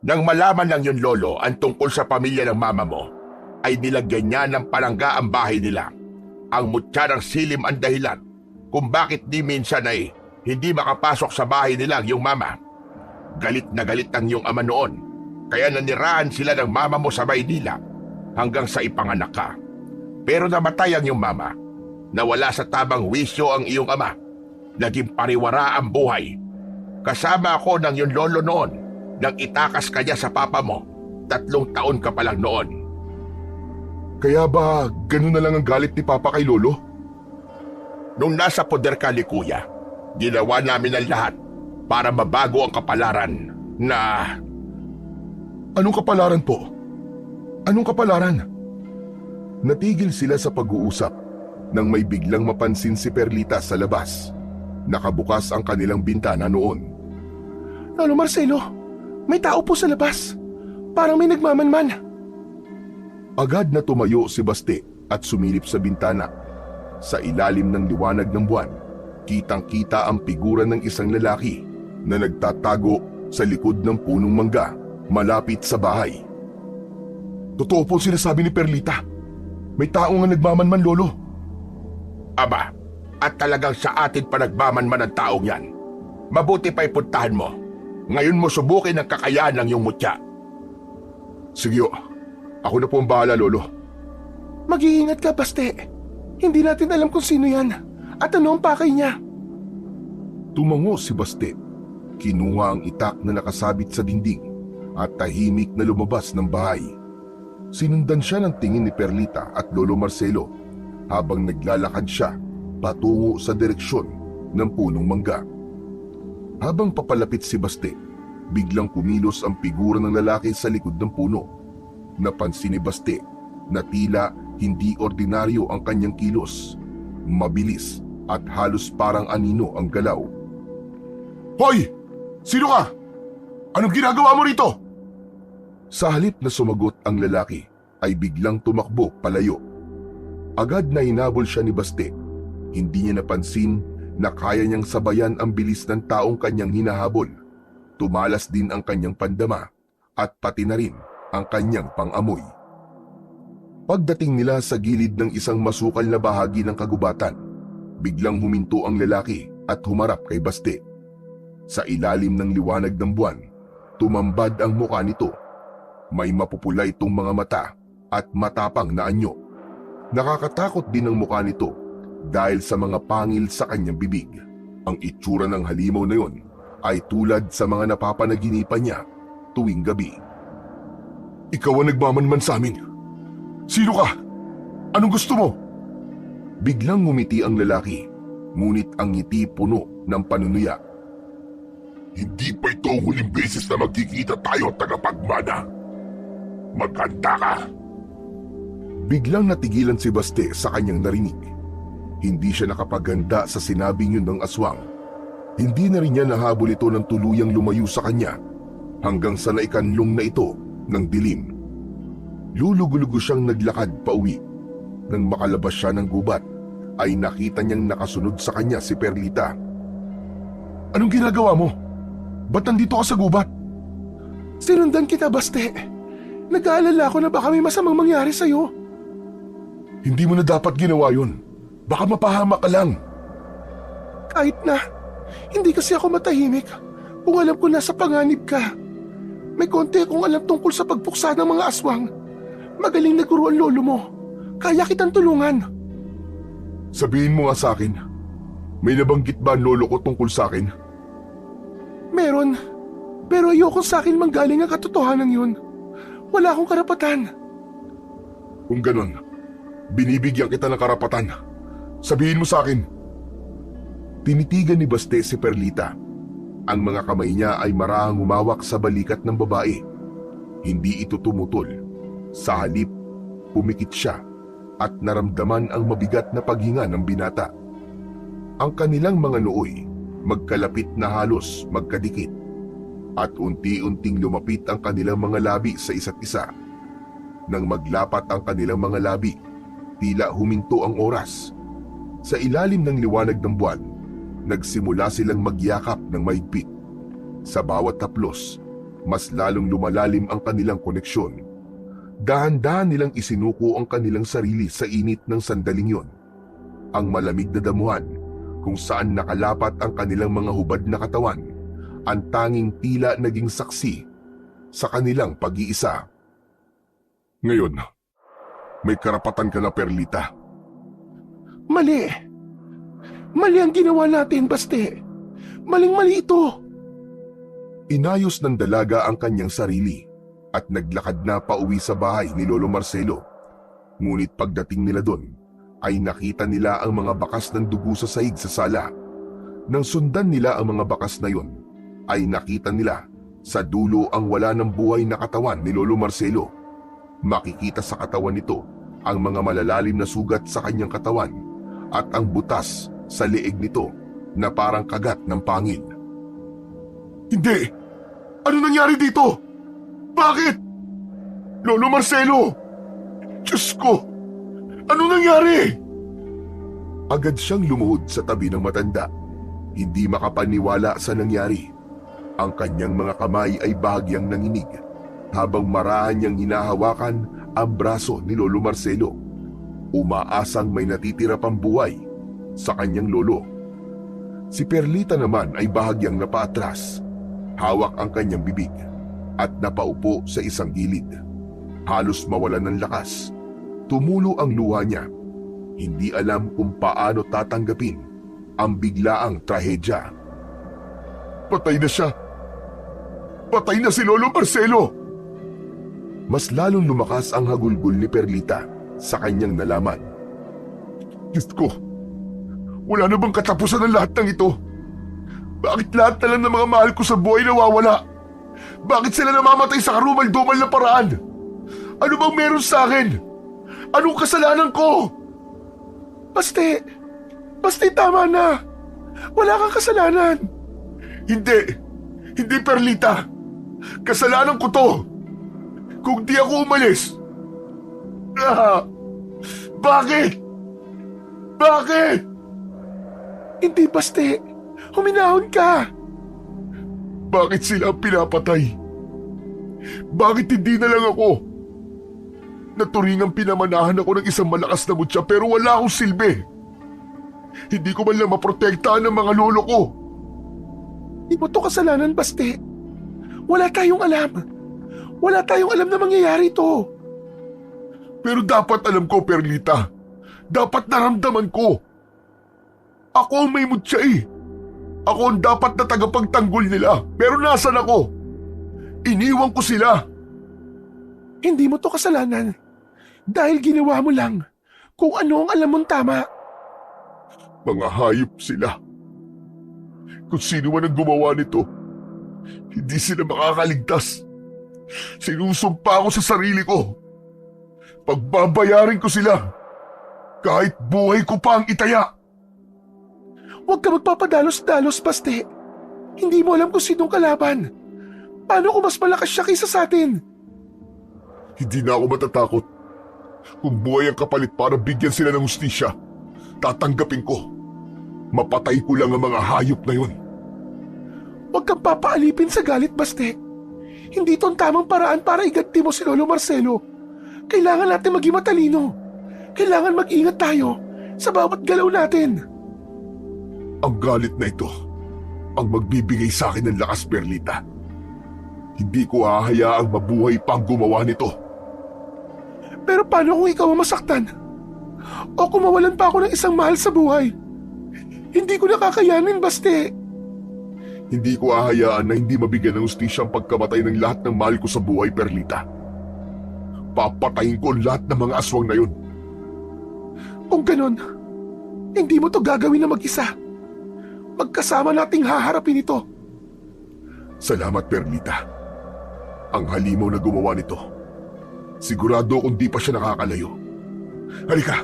Nang malaman ng iyong lolo ang tungkol sa pamilya ng mama mo, ay nilagyan niya ng palangga ang bahay nila. Ang mutya ng silim ang dahilan kung bakit di minsan ay hindi makapasok sa bahay nila ang iyong mama. Galit na galit ang iyong ama noon, kaya nanirahan sila ng mama mo sa Maynila hanggang sa ipanganak ka. Pero namatay ang iyong mama. Nawala sa tamang wisyo ang iyong ama. Naging pariwara ang buhay. Kasama ako ng iyong lolo noon nang itakas ka niya sa papa mo. 3 taon ka pa lang noon. Kaya ba ganun na lang ang galit ni Papa kay Lolo? Nung nasa poder ka ni Kuya, ginawa namin ang lahat para mabago ang kapalaran na... Anong kapalaran po? Anong kapalaran? Natigil sila sa pag-uusap nang may biglang mapansin si Perlita sa labas. Nakabukas ang kanilang bintana noon. Lolo Marcelo, may tao po sa labas. Parang may nagmamanman. Agad na tumayo si Baste at sumilip sa bintana. Sa ilalim ng liwanag ng buwan, kitang-kita ang figura ng isang lalaki na nagtatago sa likod ng punong mangga malapit sa bahay. Totoo po sinasabi ni Perlita. May tao nga nagmamanman, Lolo. Aba, at talagang sa atin pa nagmamanman ang taong yan. Mabuti pa'y puntahan mo. Ngayon mo subukin ang kakayahan ng iyong mutya. Sige, ako na po ang bahala, Lolo. Mag-iingat ka, Baste. Hindi natin alam kung sino yan at ano ang pakay niya. Tumango si Baste. Kinuha ang itak na nakasabit sa dingding at tahimik na lumabas ng bahay. Sinundan siya ng tingin ni Perlita at Lolo Marcelo habang naglalakad siya patungo sa direksyon ng punong mangga. Habang papalapit si Baste, biglang kumilos ang figura ng lalaki sa likod ng puno. Napansin ni Baste na tila hindi ordinaryo ang kanyang kilos. Mabilis at halos parang anino ang galaw. Hoy! Sino ka? Anong ginagawa mo rito? Sa halip na sumagot ang lalaki, ay biglang tumakbo palayo. Agad na hinabol siya ni Baste. Hindi niya napansin na kaya niyang sabayan ang bilis ng taong kanyang hinahabol. Tumalas din ang kanyang pandama at pati na rin ang kanyang pangamoy. Pagdating nila sa gilid ng isang masukal na bahagi ng kagubatan, biglang huminto ang lalaki at humarap kay Baste. Sa ilalim ng liwanag ng buwan, tumambad ang mukha nito. May mapupula itong mga mata at matapang na anyo. Nakakatakot din ang mukha nito dahil sa mga pangil sa kanyang bibig. Ang itsura ng halimaw na yon ay tulad sa mga napapanaginipan niya tuwing gabi. Ikaw ang nagmamanman sa amin. Sino ka? Anong gusto mo? Biglang ngumiti ang lalaki, ngunit ang ngiti puno ng panunuya. Hindi pa ito ang huling beses na magkikita tayo, tagapagmana. Maganda ka. Biglang natigilan si Baste sa kanyang narinig. Hindi siya nakapaganda sa sinabing yun ng aswang. Hindi na rin niya nahabol ito ng tuluyang lumayo sa kanya hanggang sa naikanlong na ito ng dilim. Lulugulugo siyang naglakad pauwi. Nang makalabas siya ng gubat, ay nakita niyang nakasunod sa kanya si Perlita. Anong ginagawa mo? Ba't nandito ka sa gubat? Sinundan kita, Baste. Nag-aalala ako na baka may masamang mangyari sa'yo. Hindi mo na dapat ginawa yun. Baka mapahamak ka lang. Kahit na, hindi kasi ako matahimik kung alam ko nasa panganib ka. May konti akong alam tungkol sa pagpuksa ng mga aswang. Magaling na guro ang lolo mo. Kaya kitang tulungan. Sabihin mo nga sa akin, may nabanggit ba ang lolo ko tungkol sa akin? Meron, pero ayoko sa akin manggaling ang katotohanan yun. Wala akong karapatan. Kung ganon, binibigyan kita ng karapatan. Sabihin mo sa akin. Tinitigan ni Baste si Perlita. Ang mga kamay niya ay marahang humawak sa balikat ng babae. Hindi ito tumutol. Sa halip, pumikit siya at naramdaman ang mabigat na paghinga ng binata. Ang kanilang mga nooy, magkalapit na halos magkadikit. At unti-unting lumapit ang kanilang mga labi sa isa't isa. Nang maglapat ang kanilang mga labi, tila huminto ang oras. Sa ilalim ng liwanag ng buwan, nagsimula silang magyakap ng mahigpit. Sa bawat haplos, mas lalong lumalalim ang kanilang koneksyon. Dahan-dahan nilang isinuko ang kanilang sarili sa init ng sandaling yon. Ang malamig na damuhan kung saan nakalapat ang kanilang mga hubad na katawan, ang tanging tila naging saksi sa kanilang pag-iisa. Ngayon, may karapatan ka na, Perlita. Mali. Mali ang ginawa natin, Baste. Maling-mali ito. Inayos ng dalaga ang kanyang sarili at naglakad na pauwi sa bahay ni Lolo Marcelo. Ngunit pagdating nila doon, ay nakita nila ang mga bakas ng dugo sa sahig sa sala. Nang sundan nila ang mga bakas na yon, ay nakita nila sa dulo ang wala ng buhay na katawan ni Lolo Marcelo. Makikita sa katawan nito ang mga malalalim na sugat sa kanyang katawan at ang butas sa leeg nito na parang kagat ng pangil. Hindi! Ano nangyari dito? Bakit? Lolo Marcelo! Diyos ko! Ano nangyari? Agad siyang lumuhod sa tabi ng matanda. Hindi makapaniwala sa nangyari. Ang kanyang mga kamay ay bahagyang nanginig habang marahan niyang hinahawakan ang braso ni Lolo Marcelo. Umaasang may natitira pang buhay sa kanyang lolo. Si Perlita naman ay bahagyang napaatras. Hawak ang kanyang bibig at napaupo sa isang gilid. Halos mawalan ng lakas. Tumulo ang luha niya. Hindi alam kung paano tatanggapin ang biglaang trahedya. Patay na siya! Patay na si Lolo Marcelo! Mas lalong lumakas ang hagulgol ni Perlita sa kanyang nalaman. Diyos ko! Wala na bang katapusan ng lahat ng ito? Bakit lahat na lang ng mga mahal ko sa buhay nawawala? Bakit sila namamatay sa karumal-dumal na paraan? Ano bang meron sa akin? Anong kasalanan ko? Basta tama na. Wala kang kasalanan. Hindi Perlita. Kasalanan ko to. Kung di ako umalis. Bakit? Bakit? Hindi, Baste. Huminahon ka. Bakit sila ang pinapatay? Bakit hindi na lang ako? Naturingang pinamanahan ako ng isang malakas na mutya pero wala akong silbi. Hindi ko man lang maprotektahan ng mga lolo ko. Hindi mo to kasalanan, Baste. Wala tayong alam. Wala tayong alam na mangyayari to. Pero dapat alam ko, Perlita. Dapat naramdaman ko. Ako ang may mutya eh. Ako ang dapat na tagapagtanggol nila. Pero nasan ako? Iniwan ko sila. Hindi mo to kasalanan. Dahil ginawa mo lang kung ano ang alam mong tama. Mga hayop sila. Kung sino man ang gumawa nito, hindi sila makakaligtas. Sinusumpa ko sa sarili ko. Pagbabayarin ko sila. Kahit buhay ko pa ang itaya. Huwag ka magpapadalos-dalos, Baste. Hindi mo alam kung sinong kalaban. Paano kung mas malakas siya kaysa sa atin? Hindi na ako matatakot. Kung buhay ang kapalit para bigyan sila ng hustisya, tatanggapin ko. Mapatay ko lang ang mga hayop na yun. Huwag kang papaalipin sa galit, Baste. Hindi ito ang tamang paraan para iganti mo si Lolo Marcelo. Kailangan natin maging matalino. Kailangan mag-ingat tayo sa bawat galaw natin. Ang galit na ito ang magbibigay sa akin ng lakas, Perlita. Hindi ko hahayaang mabuhay pa ang gumawa nito. Pero paano kung ikaw ang masaktan? O kung mawalan pa ako ng isang mahal sa buhay? Hindi ko nakakayanin, Baste. Hindi ko hahayaan na hindi mabigyan ng hustisya ang pagkamatay ng lahat ng mahal ko sa buhay, Perlita. Papatayin ko ang lahat ng mga aswang na yun. Kung ganun, hindi mo to gagawin na mag-isa. Magkasama nating haharapin ito. Salamat, Perlita. Ang halimaw na gumawa nito. Sigurado kung di pa siya nakakalayo. Halika,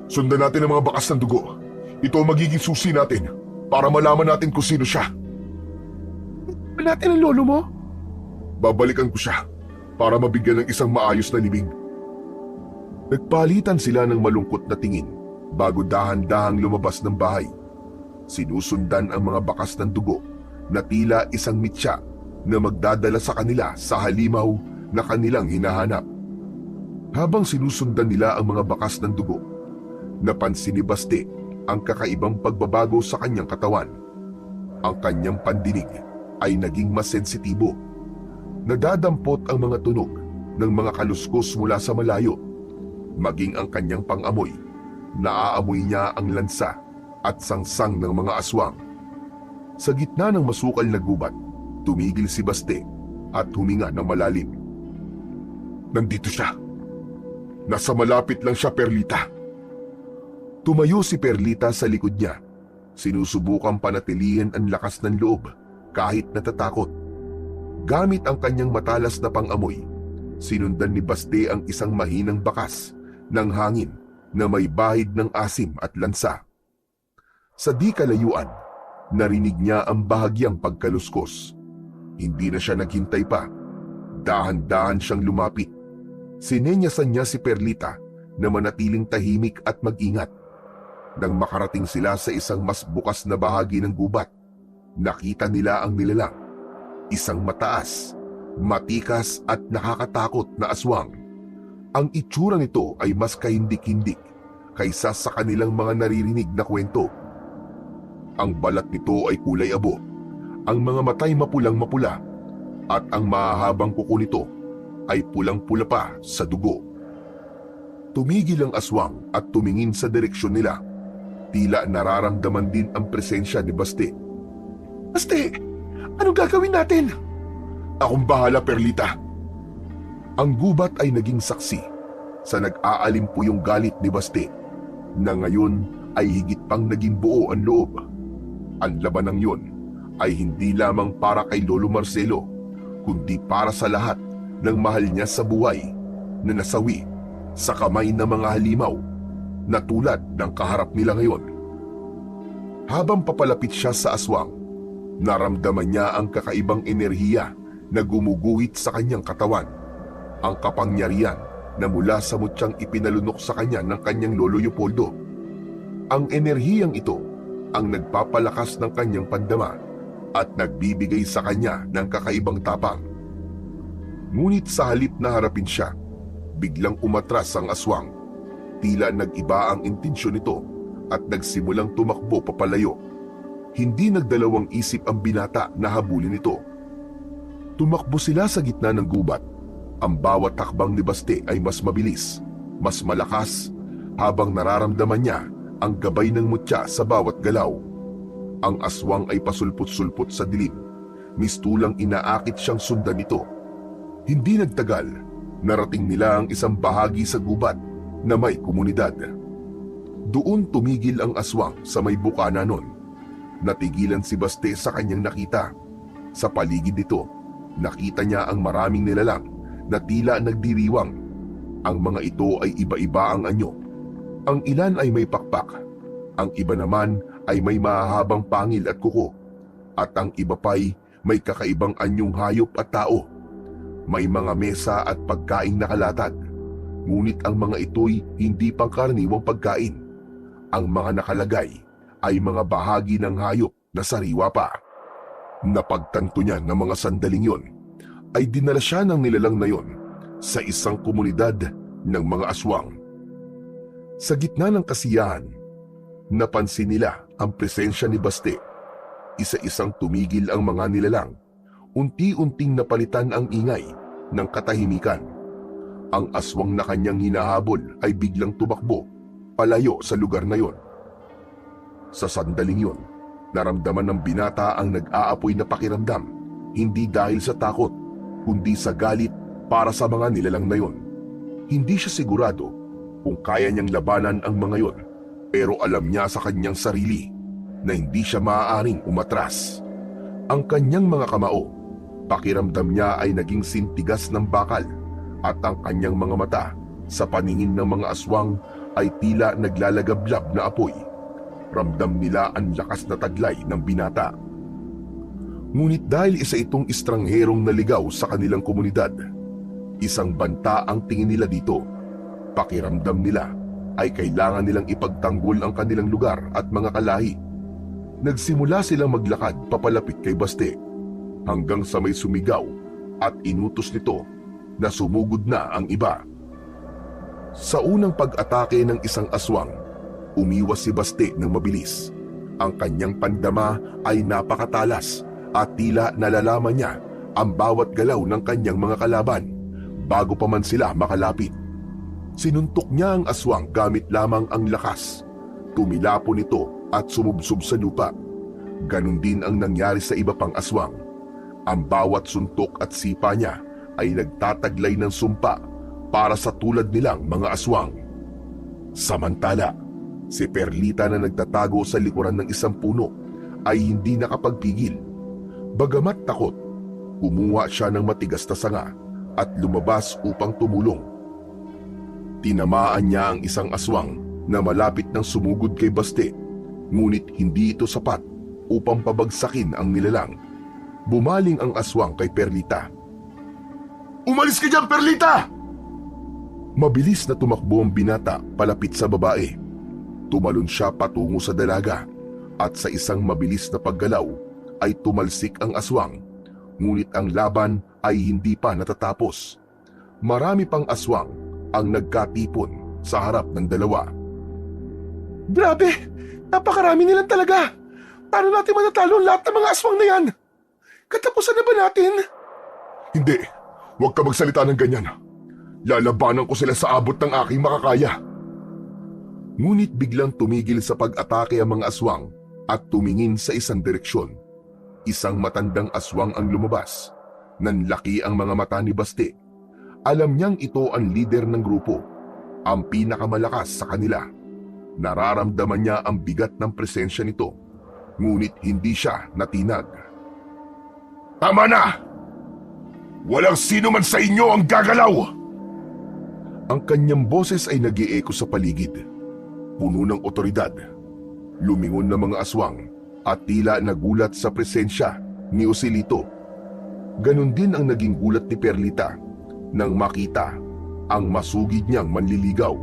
sundan natin ang mga bakas ng dugo. Ito ang magiging susi natin para malaman natin kung sino siya. Natin ang lolo mo? Babalikan ko siya para mabigyan ng isang maayos na libing. Nagpalitan sila ng malungkot na tingin bago dahan-dahang lumabas ng bahay. Sinusundan ang mga bakas ng dugo na tila isang mitya na magdadala sa kanila sa halimaw na kanilang hinahanap. Habang sinusundan nila ang mga bakas ng dugo, napansin ni Baste ang kakaibang pagbabago sa kanyang katawan. Ang kanyang pandinig ay naging mas sensitibo. Nadadampot ang mga tunog ng mga kaluskos mula sa malayo. Maging ang kanyang pangamoy, naaamoy niya ang lansa at sangsang ng mga aswang. Sa gitna ng masukal na gubat, tumigil si Baste at huminga ng malalim. Nandito siya. Nasa malapit lang siya, Perlita. Tumayo si Perlita sa likod niya. Sinusubukang panatilihin ang lakas ng loob kahit natatakot. Gamit ang kanyang matalas na pangamoy, sinundan ni Baste ang isang mahinang bakas ng hangin na may bahid ng asim at lansa. Sa di kalayuan, narinig niya ang bahagyang pagkaluskos. Hindi na siya naghintay pa. Dahan-dahan siyang lumapit. Sinenyasan niya si Perlita na manatiling tahimik at mag-ingat. Nang makarating sila sa isang mas bukas na bahagi ng gubat, nakita nila ang nilalang. Isang mataas, matikas at nakakatakot na aswang. Ang itsura nito ay mas kahindik-hindik kaysa sa kanilang mga naririnig na kwento. Ang balat nito ay kulay abo, ang mga matay mapulang-mapula, at ang mahahabang kuko nito ay pulang-pula pa sa dugo. Tumigil ang aswang at tumingin sa direksyon nila. Tila nararamdaman din ang presensya ni Basti. Basti, anong gagawin natin? Akong bahala, Perlita. Ang gubat ay naging saksi sa nag-aalimpuyong galit ni Basti, na ngayon ay higit pang naging buo ang loob. Ang labanang yun ay hindi lamang para kay Lolo Marcelo, kundi para sa lahat ng mahal niya sa buhay na nasawi sa kamay ng mga halimaw na tulad ng kaharap nila ngayon. Habang papalapit siya sa aswang, naramdaman niya ang kakaibang enerhiya na gumuguhit sa kanyang katawan, ang kapangyarihan na mula sa mutyang ipinalunok sa kanya ng kanyang lolo Leopoldo. Ang enerhiyang ito ang nagpapalakas ng kanyang pandama at nagbibigay sa kanya ng kakaibang tapang. Ngunit sa halip na harapin siya, biglang umatras ang aswang. Tila nag-iba ang intensyon nito at nagsimulang tumakbo papalayo. Hindi nagdalawang isip ang binata na habulin ito. Tumakbo sila sa gitna ng gubat. Ang bawat takbang ni Basti ay mas mabilis, mas malakas, habang nararamdaman niya ang gabay ng mutya sa bawat galaw. Ang aswang ay pasulpot-sulpot sa dilim. Mistulang inaakit siyang sundan ito. Hindi nagtagal, narating nila ang isang bahagi sa gubat na may komunidad. Doon tumigil ang aswang sa may bukana nun. Natigilan si Basti sa kanyang nakita. Sa paligid nito, nakita niya ang maraming nilalang na tila nagdiriwang. Ang mga ito ay iba-iba ang anyo. Ang ilan ay may pakpak, ang iba naman ay may mahahabang pangil at kuko, at ang iba pa'y may kakaibang anyong hayop at tao. May mga mesa at pagkaing nakalatag, ngunit ang mga ito'y hindi pangkaraniwang pagkain. Ang mga nakalagay ay mga bahagi ng hayop na sariwa pa. Napagtanto niya na mga sandaling yon ay dinala siya ng nilalang na yon sa isang komunidad ng mga aswang. Sa gitna ng kasiyahan, napansin nila ang presensya ni Basti. Isa-isang tumigil ang mga nilalang. Unti-unting napalitan ang ingay ng katahimikan. Ang aswang na kanyang hinahabol ay biglang tumakbo palayo sa lugar na yon. Sa sandaling yon, naramdaman ng binata ang nag-aapoy na pakiramdam, hindi dahil sa takot, kundi sa galit para sa mga nilalang na yon. Hindi siya sigurado kung kaya niyang labanan ang mga yon, pero alam niya sa kanyang sarili na hindi siya maaaring umatras. Ang kanyang mga kamao, pakiramdam niya ay naging sintigas ng bakal, at ang kanyang mga mata sa paningin ng mga aswang ay tila naglalagablab na apoy. Ramdam nila ang lakas na taglay ng binata. Ngunit dahil isa itong estrangherong naligaw sa kanilang komunidad, isang banta ang tingin nila dito. Pakiramdam nila ay kailangan nilang ipagtanggol ang kanilang lugar at mga kalahi. Nagsimula silang maglakad papalapit kay Basti hanggang sa may sumigaw at inutos nito na sumugod na ang iba. Sa unang pag-atake ng isang aswang, umiwas si Basti ng mabilis. Ang kanyang pandama ay napakatalas at tila nalalaman niya ang bawat galaw ng kanyang mga kalaban bago pa man sila makalapit. Sinuntok niya ang aswang gamit lamang ang lakas. Tumilapon ito at sumubsob sa lupa. Ganon din ang nangyari sa iba pang aswang. Ang bawat suntok at sipa niya ay nagtataglay ng sumpa para sa tulad nilang mga aswang. Samantala, si Perlita na nagtatago sa likuran ng isang puno ay hindi nakapagpigil. Bagamat takot, kumuha siya ng matigas na sanga at lumabas upang tumulong. Tinamaan niya ang isang aswang na malapit ng sumugod kay Basti, ngunit hindi ito sapat upang pabagsakin ang nilalang. Bumaling ang aswang kay Perlita. Umalis ka dyan, Perlita! Mabilis na tumakbo ang binata palapit sa babae. Tumalon siya patungo sa dalaga at sa isang mabilis na paggalaw ay tumalsik ang aswang. Ngunit ang laban ay hindi pa natatapos. Marami pang aswang ang nagkatipon sa harap ng dalawa. Grabe! Napakarami nilang talaga! Paano natin matatalo ang lahat ng mga aswang na yan? Katapusan na ba natin? Hindi, huwag ka magsalita ng ganyan. Lalabanan ko sila sa abot ng aking makakaya. Ngunit biglang tumigil sa pag-atake ang mga aswang at tumingin sa isang direksyon. Isang matandang aswang ang lumabas. Nanlaki ang mga mata ni Basti. Alam niyang ito ang leader ng grupo, ang pinakamalakas sa kanila. Nararamdaman niya ang bigat ng presensya nito, ngunit hindi siya natinag. Tama na! Walang sino man sa inyo ang gagalaw! Ang kanyang boses ay nag-i-echo sa paligid. Puno ng otoridad. Lumingon ng mga aswang at tila nagulat sa presensya ni Osilito. Ganon din ang naging gulat ni Perlita nang makita ang masugid niyang manliligaw.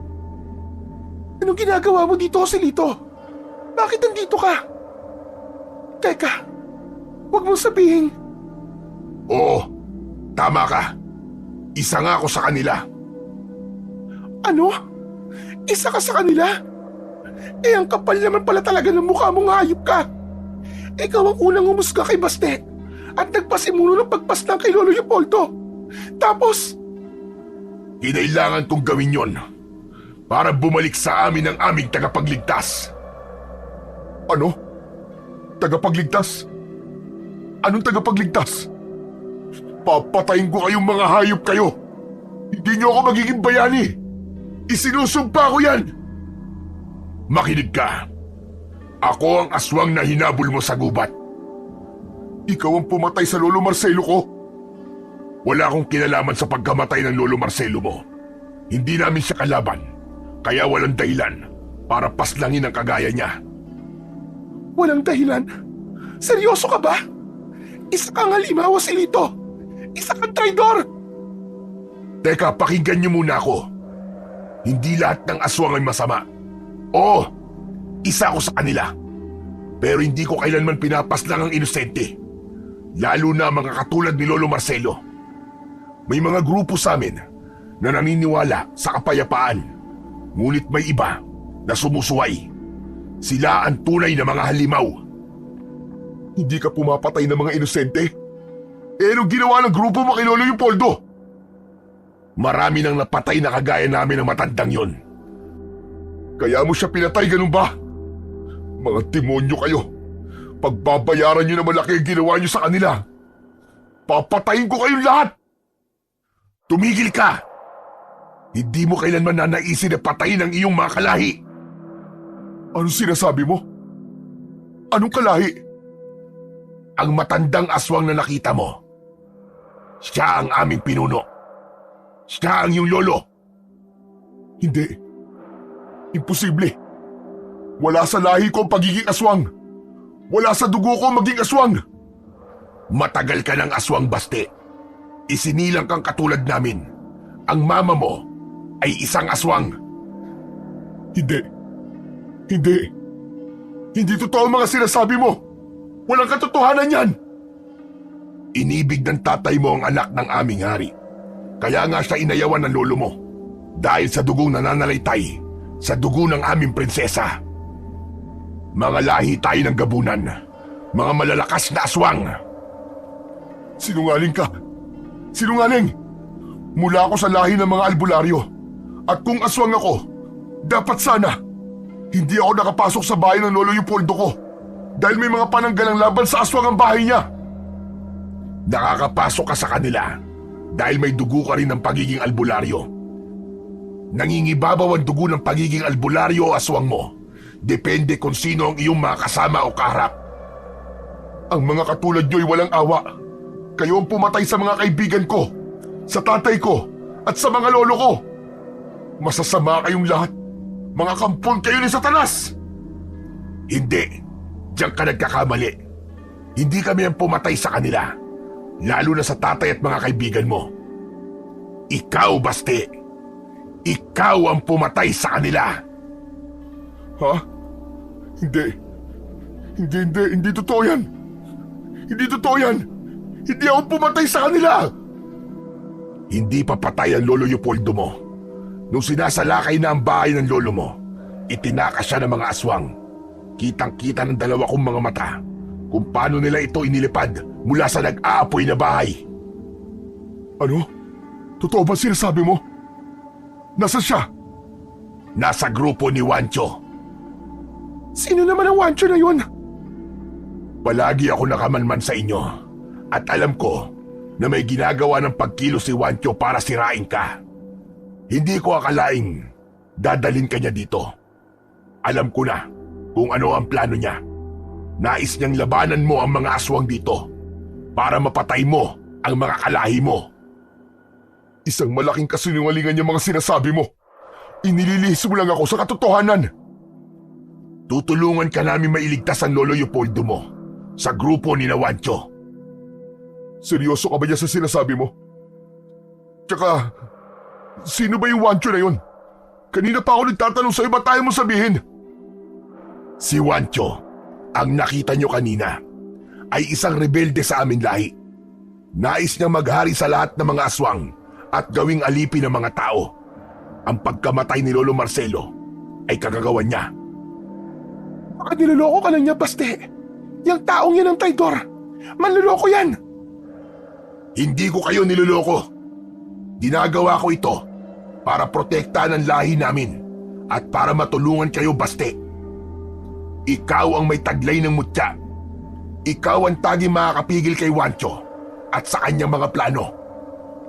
Anong ginagawa mo dito, Osilito? Bakit nandito ka? Teka, huwag mong sabihin. Oo, tama ka. Isa nga ako sa kanila. Ano? Isa ka sa kanila? Ang kapal naman pala talaga ng mukha mong hayop ka. Ikaw ang unang umusga kay Baste at nagpasimuno ng pagpaslang kay Lolo Leopoldo. Tapos, kinailangan kong gawin yon para bumalik sa amin ang aming tagapagligtas. Ano? Tagapagligtas? Anong tagapagligtas? Papatayin ko kayong mga hayop kayo. Hindi niyo ako magiging bayani. Isinusumpa ko yan! Makinig ka. Ako ang aswang na hinabol mo sa gubat. Ikaw ang pumatay sa Lolo Marcelo ko. Wala akong kinalaman sa pagkamatay ng Lolo Marcelo mo. Hindi namin siya kalaban, kaya walang dahilan para paslangin ang kagaya niya. walang dahilan? Seryoso ka ba? Isa kang halimaw, Osilito. Isa kang traidor. Teka, pakinggan niyo muna ako. Hindi lahat ng aswang ay masama. Oo, isa ako sa kanila. Pero hindi ko kailanman pinapaslang ang inosente. Lalo na mga katulad ni Lolo Marcelo. May mga grupo sa amin na naniniwala sa kapayapaan. Ngunit may iba na sumusuway. Sila ang tunay na mga halimaw. Hindi ka pumapatay ng mga inosente? Anong ginawa ng grupo mo kay Lolo Leopoldo? Marami nang napatay na kagaya namin ng matandang yon. Kaya mo siya pinatay, ganun ba? Mga demonyo kayo. Pagbabayaran niyo na malaki ang ginawa niyo sa kanila. Papatayin ko kayong lahat! Tumigil ka! Hindi mo kailanman nanaisin na patayin ang iyong mga kalahi. Anong sinasabi mo? Anong kalahi? Ang matandang aswang na nakita mo. Siya ang aming pinuno. Siya ang iyong lolo. Hindi. Imposible. Wala sa lahi ko ang pagiging aswang. Wala sa dugo ko maging aswang. Matagal ka ng aswang, Baste. Isinilang kang katulad namin. Ang mama mo ay isang aswang. Hindi. Hindi. Hindi totoo ang mga sinasabi mo. Walang katotohanan yan. Inibig ng tatay mo ang anak ng aming hari. Kaya nga siya inayawan ng lolo mo. Dahil sa dugong nananalaytay, sa dugo ng aming prinsesa. Mga lahi tayo ng gabunan. Mga malalakas na aswang. Sinungaling ka. Sinungaling. Mula ako sa lahi ng mga albularyo. At kung aswang ako, dapat sana hindi ako nakapasok sa bahay ng Lolo Leopoldo ko. Dahil may mga pananggalang laban sa aswang ang bahay niya. Nakakapasok ka sa kanila dahil may dugo ka rin ng pagiging albularyo. Nangingibabaw ang dugo ng pagiging albularyo o aswang mo. Depende kung sino ang iyong mga kasama o kaharap. Ang mga katulad niyo ay walang awa. Kayo ang pumatay sa mga kaibigan ko, sa tatay ko, at sa mga lolo ko. Masasama kayong lahat. Mga kampon kayo ni Satanas! Hindi. Diyan ka nagkakamali. Hindi kami ang pumatay sa kanila. Lalo na sa tatay at mga kaibigan mo. Ikaw, Baste. Ikaw ang pumatay sa kanila. Ha? Hindi. Hindi totoo yan. Hindi totoo yan. Hindi ako pumatay sa kanila. Hindi pa patay ang Lolo Leopoldo mo. Nung sinasalakay na ang bahay ng lolo mo, itinaka siya ng mga aswang. Kitang-kita ng dalawa kong mga mata kung paano nila ito inilipad mula sa nag-aapoy na bahay. Ano? Totoo ba sinasabi mo? Nasaan siya? Nasa grupo ni Wancho. Sino naman ang Wancho na yun? Palagi ako nakamanman sa inyo at alam ko na may ginagawa ng pagkilos si Wancho para sirain ka. Hindi ko akalaing dadalhin ka niya dito. Alam ko na kung ano ang plano niya. Nais niyang labanan mo ang mga aswang dito para mapatay mo ang mga kalahi mo. Isang malaking kasinungalingan yung mga sinasabi mo. Inililihis mo lang ako sa katotohanan. Tutulungan ka namin mailigtas ang Lolo Leopoldo mo sa grupo ni Wancho. Seryoso ka ba niya sa sinasabi mo? Tsaka, sino ba yung Wancho na yun? Kanina pa ako nagtatanong sa'yo, ba't tayo mo sabihin? Si Wancho, ang nakita nyo kanina, ay isang rebelde sa aming lahi. Nais niya maghari sa lahat ng mga aswang at gawing alipin ng mga tao. Ang pagkamatay ni Lolo Marcelo ay kagagawan niya. Baka niloloko ka lang niya, Baste. Yang taong yan ang traidor. Manloloko yan. Hindi ko kayo niloloko. Ginagawa ko ito para protektahan ang lahi namin at para matulungan kayo, Baste. Ikaw ang may taglay ng mutya. Ikaw ang taging makakapigil kay Wancho at sa kanyang mga plano.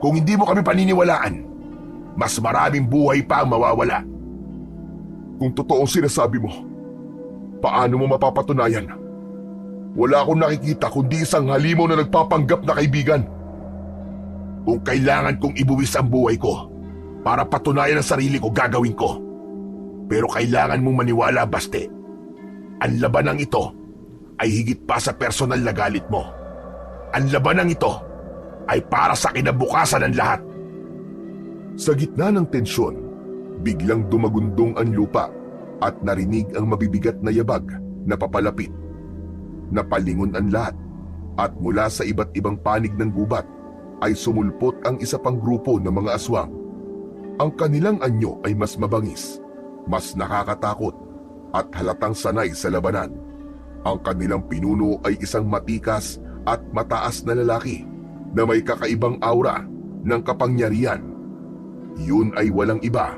Kung hindi mo kami paniniwalaan, mas maraming buhay pa ang mawawala. Kung totoong sinasabi mo, paano mo mapapatunayan? Wala akong nakikita kundi isang halimaw na nagpapanggap na kaibigan. Kung kailangan kong ibuwis ang buhay ko para patunayan ang sarili ko, gagawin ko. Pero kailangan mong maniwala, Baste. Ang labanang ito ay higit pa sa personal na galit mo. Ang labanang ito ay para sa kinabukasan ng lahat. Sa gitna ng tensyon, biglang dumagundong ang lupa at narinig ang mabibigat na yabag na papalapit. Napalingon ang lahat at mula sa iba't ibang panig ng gubat ay sumulpot ang isa pang grupo ng mga aswang. Ang kanilang anyo ay mas mabangis, mas nakakatakot at halatang sanay sa labanan. Ang kanilang pinuno ay isang matikas at mataas na lalaki na may kakaibang aura ng kapangyarihan. Yun ay walang iba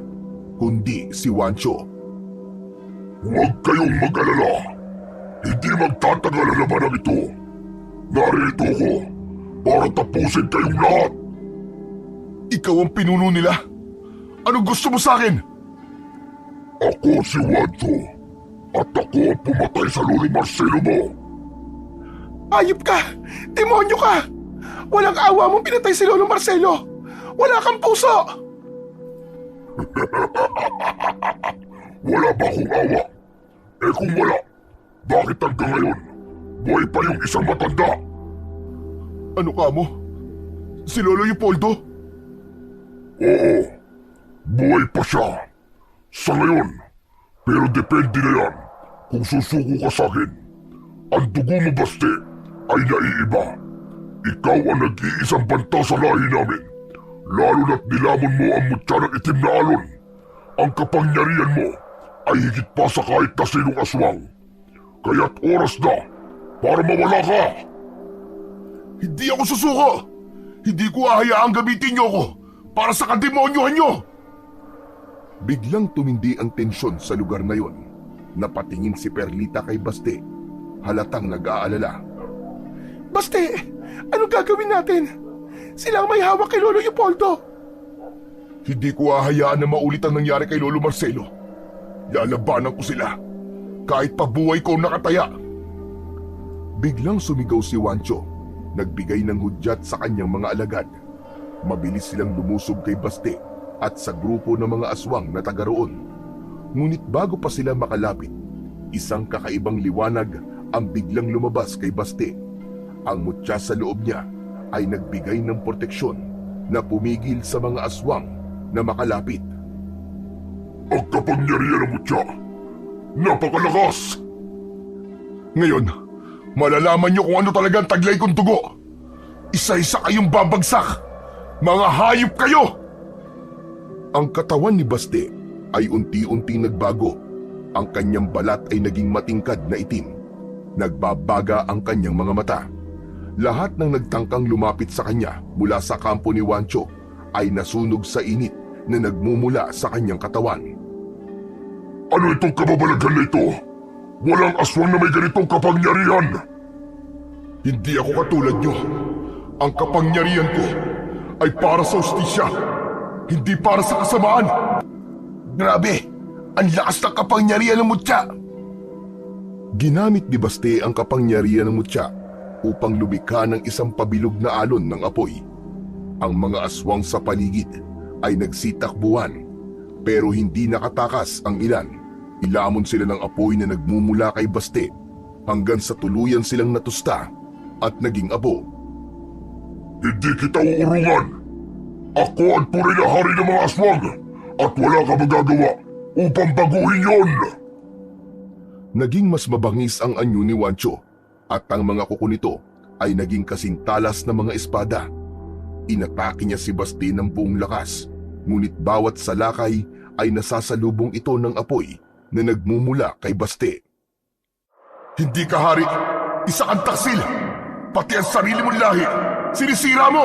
kundi si Wancho. Huwag kayong mag-alala. Hindi magtatagal ang labanang ito. Narito ko para tapusin kayong lahat. Ikaw ang pinuno nila. Anong gusto mo sa akin? Ako si Wancho at ako ang pumatay sa Lolo Marcelo mo. Ayop ka! Demonyo ka! Walang awa mong pinatay si Lolo Marcelo! Wala kang puso! Wala ba akong awa? Eh kung wala, bakit hanggang ngayon buhay pa yung isang matanda? Ano ka mo? Si Lolo Leopoldo? Oo, buhay pa siya. Sa ngayon, pero depende na yan kung susuko ka sa akin. Ang dugo mo, Baste, ay naiiba. Ikaw ang nag-iisang banta sa lahi namin. Lalo na't nilamon mo ang mutya ng itim na alon. Ang kapangyarihan mo ay higit pa sa kahit na sinong aswang. Kaya't oras na para mawala ka. Hindi ako susuko. Hindi ko hahayaang gamitin niyo ako para sa kademonyohan niyo. Biglang tumindi ang tensyon sa lugar na yon. Napatingin si Perlita kay Baste, halatang nag-aalala. Baste, ano gagawin natin? Sila ang may hawak kay Lolo Leopoldo. Hindi ko hahayaan na maulit ang nangyari kay Lolo Marcelo. Lalabanan ko sila, kahit pa buhay ko nakataya. Biglang sumigaw si Wancho, nagbigay ng hudyat sa kanyang mga alagad. Mabilis silang lumusob kay Baste at sa grupo ng mga aswang na taga roon. Ngunit bago pa sila makalapit, isang kakaibang liwanag ang biglang lumabas kay Baste. Ang mutya sa loob niya ay nagbigay ng proteksyon na pumigil sa mga aswang na makalapit. Ang kapangyarihan ng mutya. Napakalakas! Ngayon, malalaman niyo kung ano talaga ang taglay kong dugo. Isa-isa kayong babagsak! Mga hayop kayo! Ang katawan ni Baste ay unti-unti nagbago. Ang kanyang balat ay naging matingkad na itim. Nagbabaga ang kanyang mga mata. Lahat ng nagtangkang lumapit sa kanya mula sa kampo ni Wancho ay nasunog sa init na nagmumula sa kanyang katawan. Ano itong kababalaghan na ito? Walang aswang na may ganitong kapangyarihan! Hindi ako katulad niyo. Ang kapangyarihan ko ay para sa hustisya, hindi para sa kasamaan. Grabe! Ang lakas ng kapangyarihan ng mutya! Ginamit ni Baste ang kapangyarihan ng mutya upang lumikha ng isang pabilog na alon ng apoy. Ang mga aswang sa paligid ay nagsitakbuhan, pero hindi nakatakas ang ilan. Ilamon sila ng apoy na nagmumula kay Baste hanggang sa tuluyan silang natusta at naging abo. Hindi kita uurungan! Ako ang tunay na hari ng mga aswang at wala ka magagawa upang baguhin yon! Naging mas mabangis ang anyo ni Wancho at ang mga kuko nito ay naging kasing talas na mga espada. Inatake niya si Baste ng buong lakas, ngunit bawat salakay ay nasasalubong ito ng apoy na nagmumula kay Baste. Hindi ka hari! Isa kang taksil! Pati ang sarili mong lahi! Sinisira mo!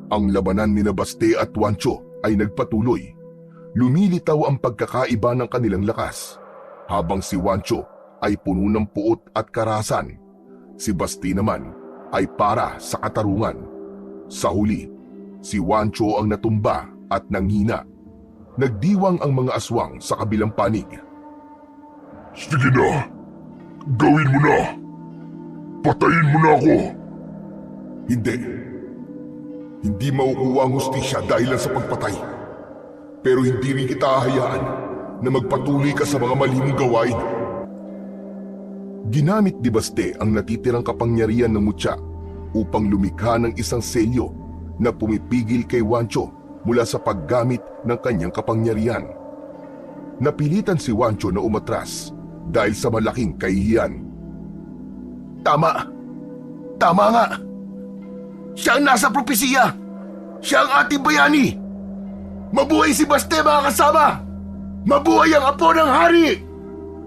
Ang labanan ni Baste at Wancho ay nagpatuloy. Lumilitaw ang pagkakaiba ng kanilang lakas. Habang si Wancho ay puno ng puot at karahasan, si Baste naman ay para sa katarungan. Sa huli, si Wancho ang natumba at nanghina. Nagdiwang ang mga aswang sa kabilang panig. Sige na! Gawin mo na! Patayin mo na ako! Hindi. Hindi makukuha ang hustisya dahil lang sa pagpatay. Pero hindi rin kita hahayaan na magpatuloy ka sa mga mali mong gawain. Ginamit ni Baste ang natitirang kapangyarihan ng mutya upang lumikha ng isang selyo na pumipigil kay Wancho mula sa paggamit ng kanyang kapangyarihan. Napilitan si Wancho na umatras dahil sa malaking kahihiyan. Tama! Tama nga! Siya ang nasa propesiya! Siya ang ating bayani! Mabuhay si Baste, mga kasama! Mabuhay ang apo ng hari!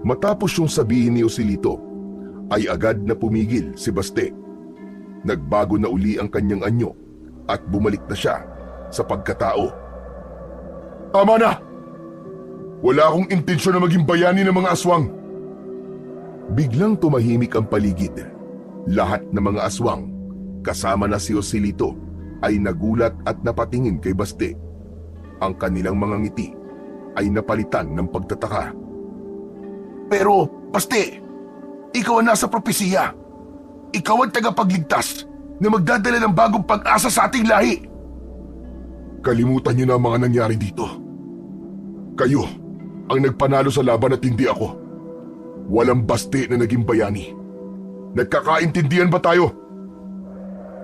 Matapos yung sabihin ni Osilito, ay agad na pumigil si Baste. Nagbago na uli ang kanyang anyo at bumalik na siya sa pagkatao. Tama na! Wala akong intensyon na maging bayani ng mga aswang. Biglang tumahimik ang paligid. Lahat ng mga aswang, kasama na si Osilito, ay nagulat at napatingin kay Baste. Ang kanilang mga ngiti ay napalitan ng pagtataka. Pero, Baste, ikaw ang nasa propesiya. Ikaw ang tagapagligtas na magdadala ng bagong pag-asa sa ating lahi. Kalimutan niyo na ang mga nangyari dito. Kayo ang nagpanalo sa laban at hindi ako. Walang Baste na naging bayani. Nagkakaintindihan ba tayo?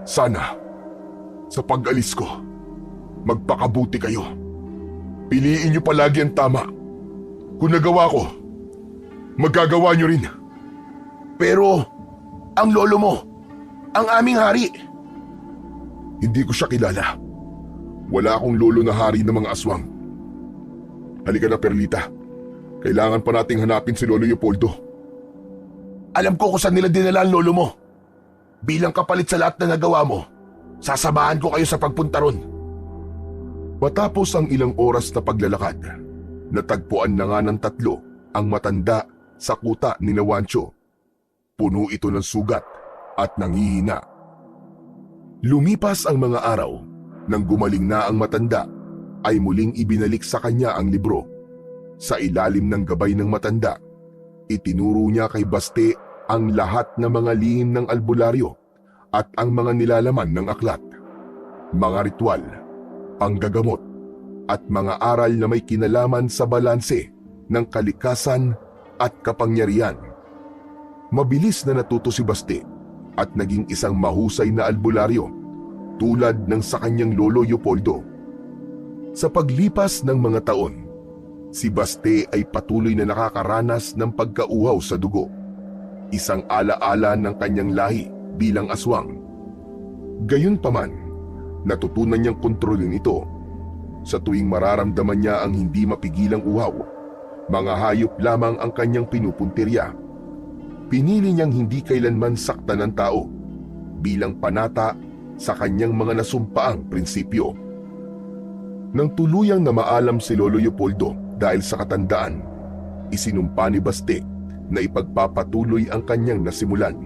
Sana, sa pag-alis ko, magpakabuti kayo. Piliin niyo palagi ang tama. Kung nagawa ko, magagawa niyo rin. Pero, ang lolo mo, ang aming hari. Hindi ko siya kilala. Wala akong lolo na hari ng mga aswang. Halika na, Perlita. Kailangan pa nating hanapin si Lolo Leopoldo. Alam ko kung saan nila dinala ang lolo mo. Bilang kapalit sa lahat na nagawa mo, sasamahan ko kayo sa pagpunta ron. Matapos ang ilang oras na paglalakad, natagpuan na nga ng tatlo ang matanda sa kuta ni Wancho. Puno ito ng sugat at nanghihina. Lumipas ang mga araw, nang gumaling na ang matanda, ay muling ibinalik sa kanya ang libro. Sa ilalim ng gabay ng matanda, itinuro niya kay Baste ang lahat ng mga lihim ng albularyo at ang mga nilalaman ng aklat. Mga ritual, panggagamot, at mga aral na may kinalaman sa balanse ng kalikasan at kapangyarihan. Mabilis na natuto si Baste at naging isang mahusay na albularyo tulad ng sa kanyang lolo Leopoldo. Sa paglipas ng mga taon, Si Baste ay patuloy na nakakaranas ng pagkauhaw sa dugo. Isang alaala ng kanyang lahi bilang aswang. Gayunpaman, natutunan niyang kontrolin ito. Sa tuwing mararamdaman niya ang hindi mapigilang uhaw, mga hayop lamang ang kanyang pinupuntirya. Pinili niyang hindi kailanman saktan ng tao bilang panata sa kanyang mga nasumpaang prinsipyo. Nang tuluyang na maalam si Lolo Leopoldo dahil sa katandaan, isinumpa ni Baste na ipagpapatuloy ang kanyang nasimulan.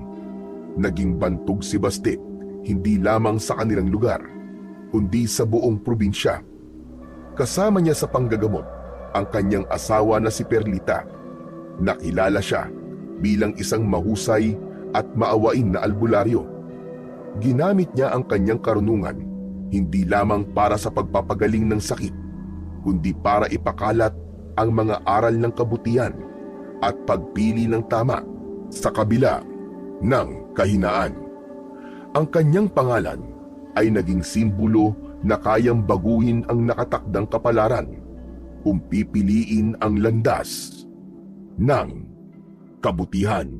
Naging bantog si Baste hindi lamang sa kanilang lugar, kundi sa buong probinsya. Kasama niya sa panggagamot ang kanyang asawa na si Perlita. Nakilala siya bilang isang mahusay at maawain na albularyo. Ginamit niya ang kanyang karunungan hindi lamang para sa pagpapagaling ng sakit, kundi para ipakalat ang mga aral ng kabutihan at pagpili ng tama sa kabila ng kahinaan. Ang kanyang pangalan ay naging simbolo na kayang baguhin ang nakatakdang kapalaran kung pipiliin ang landas ng kabutihan.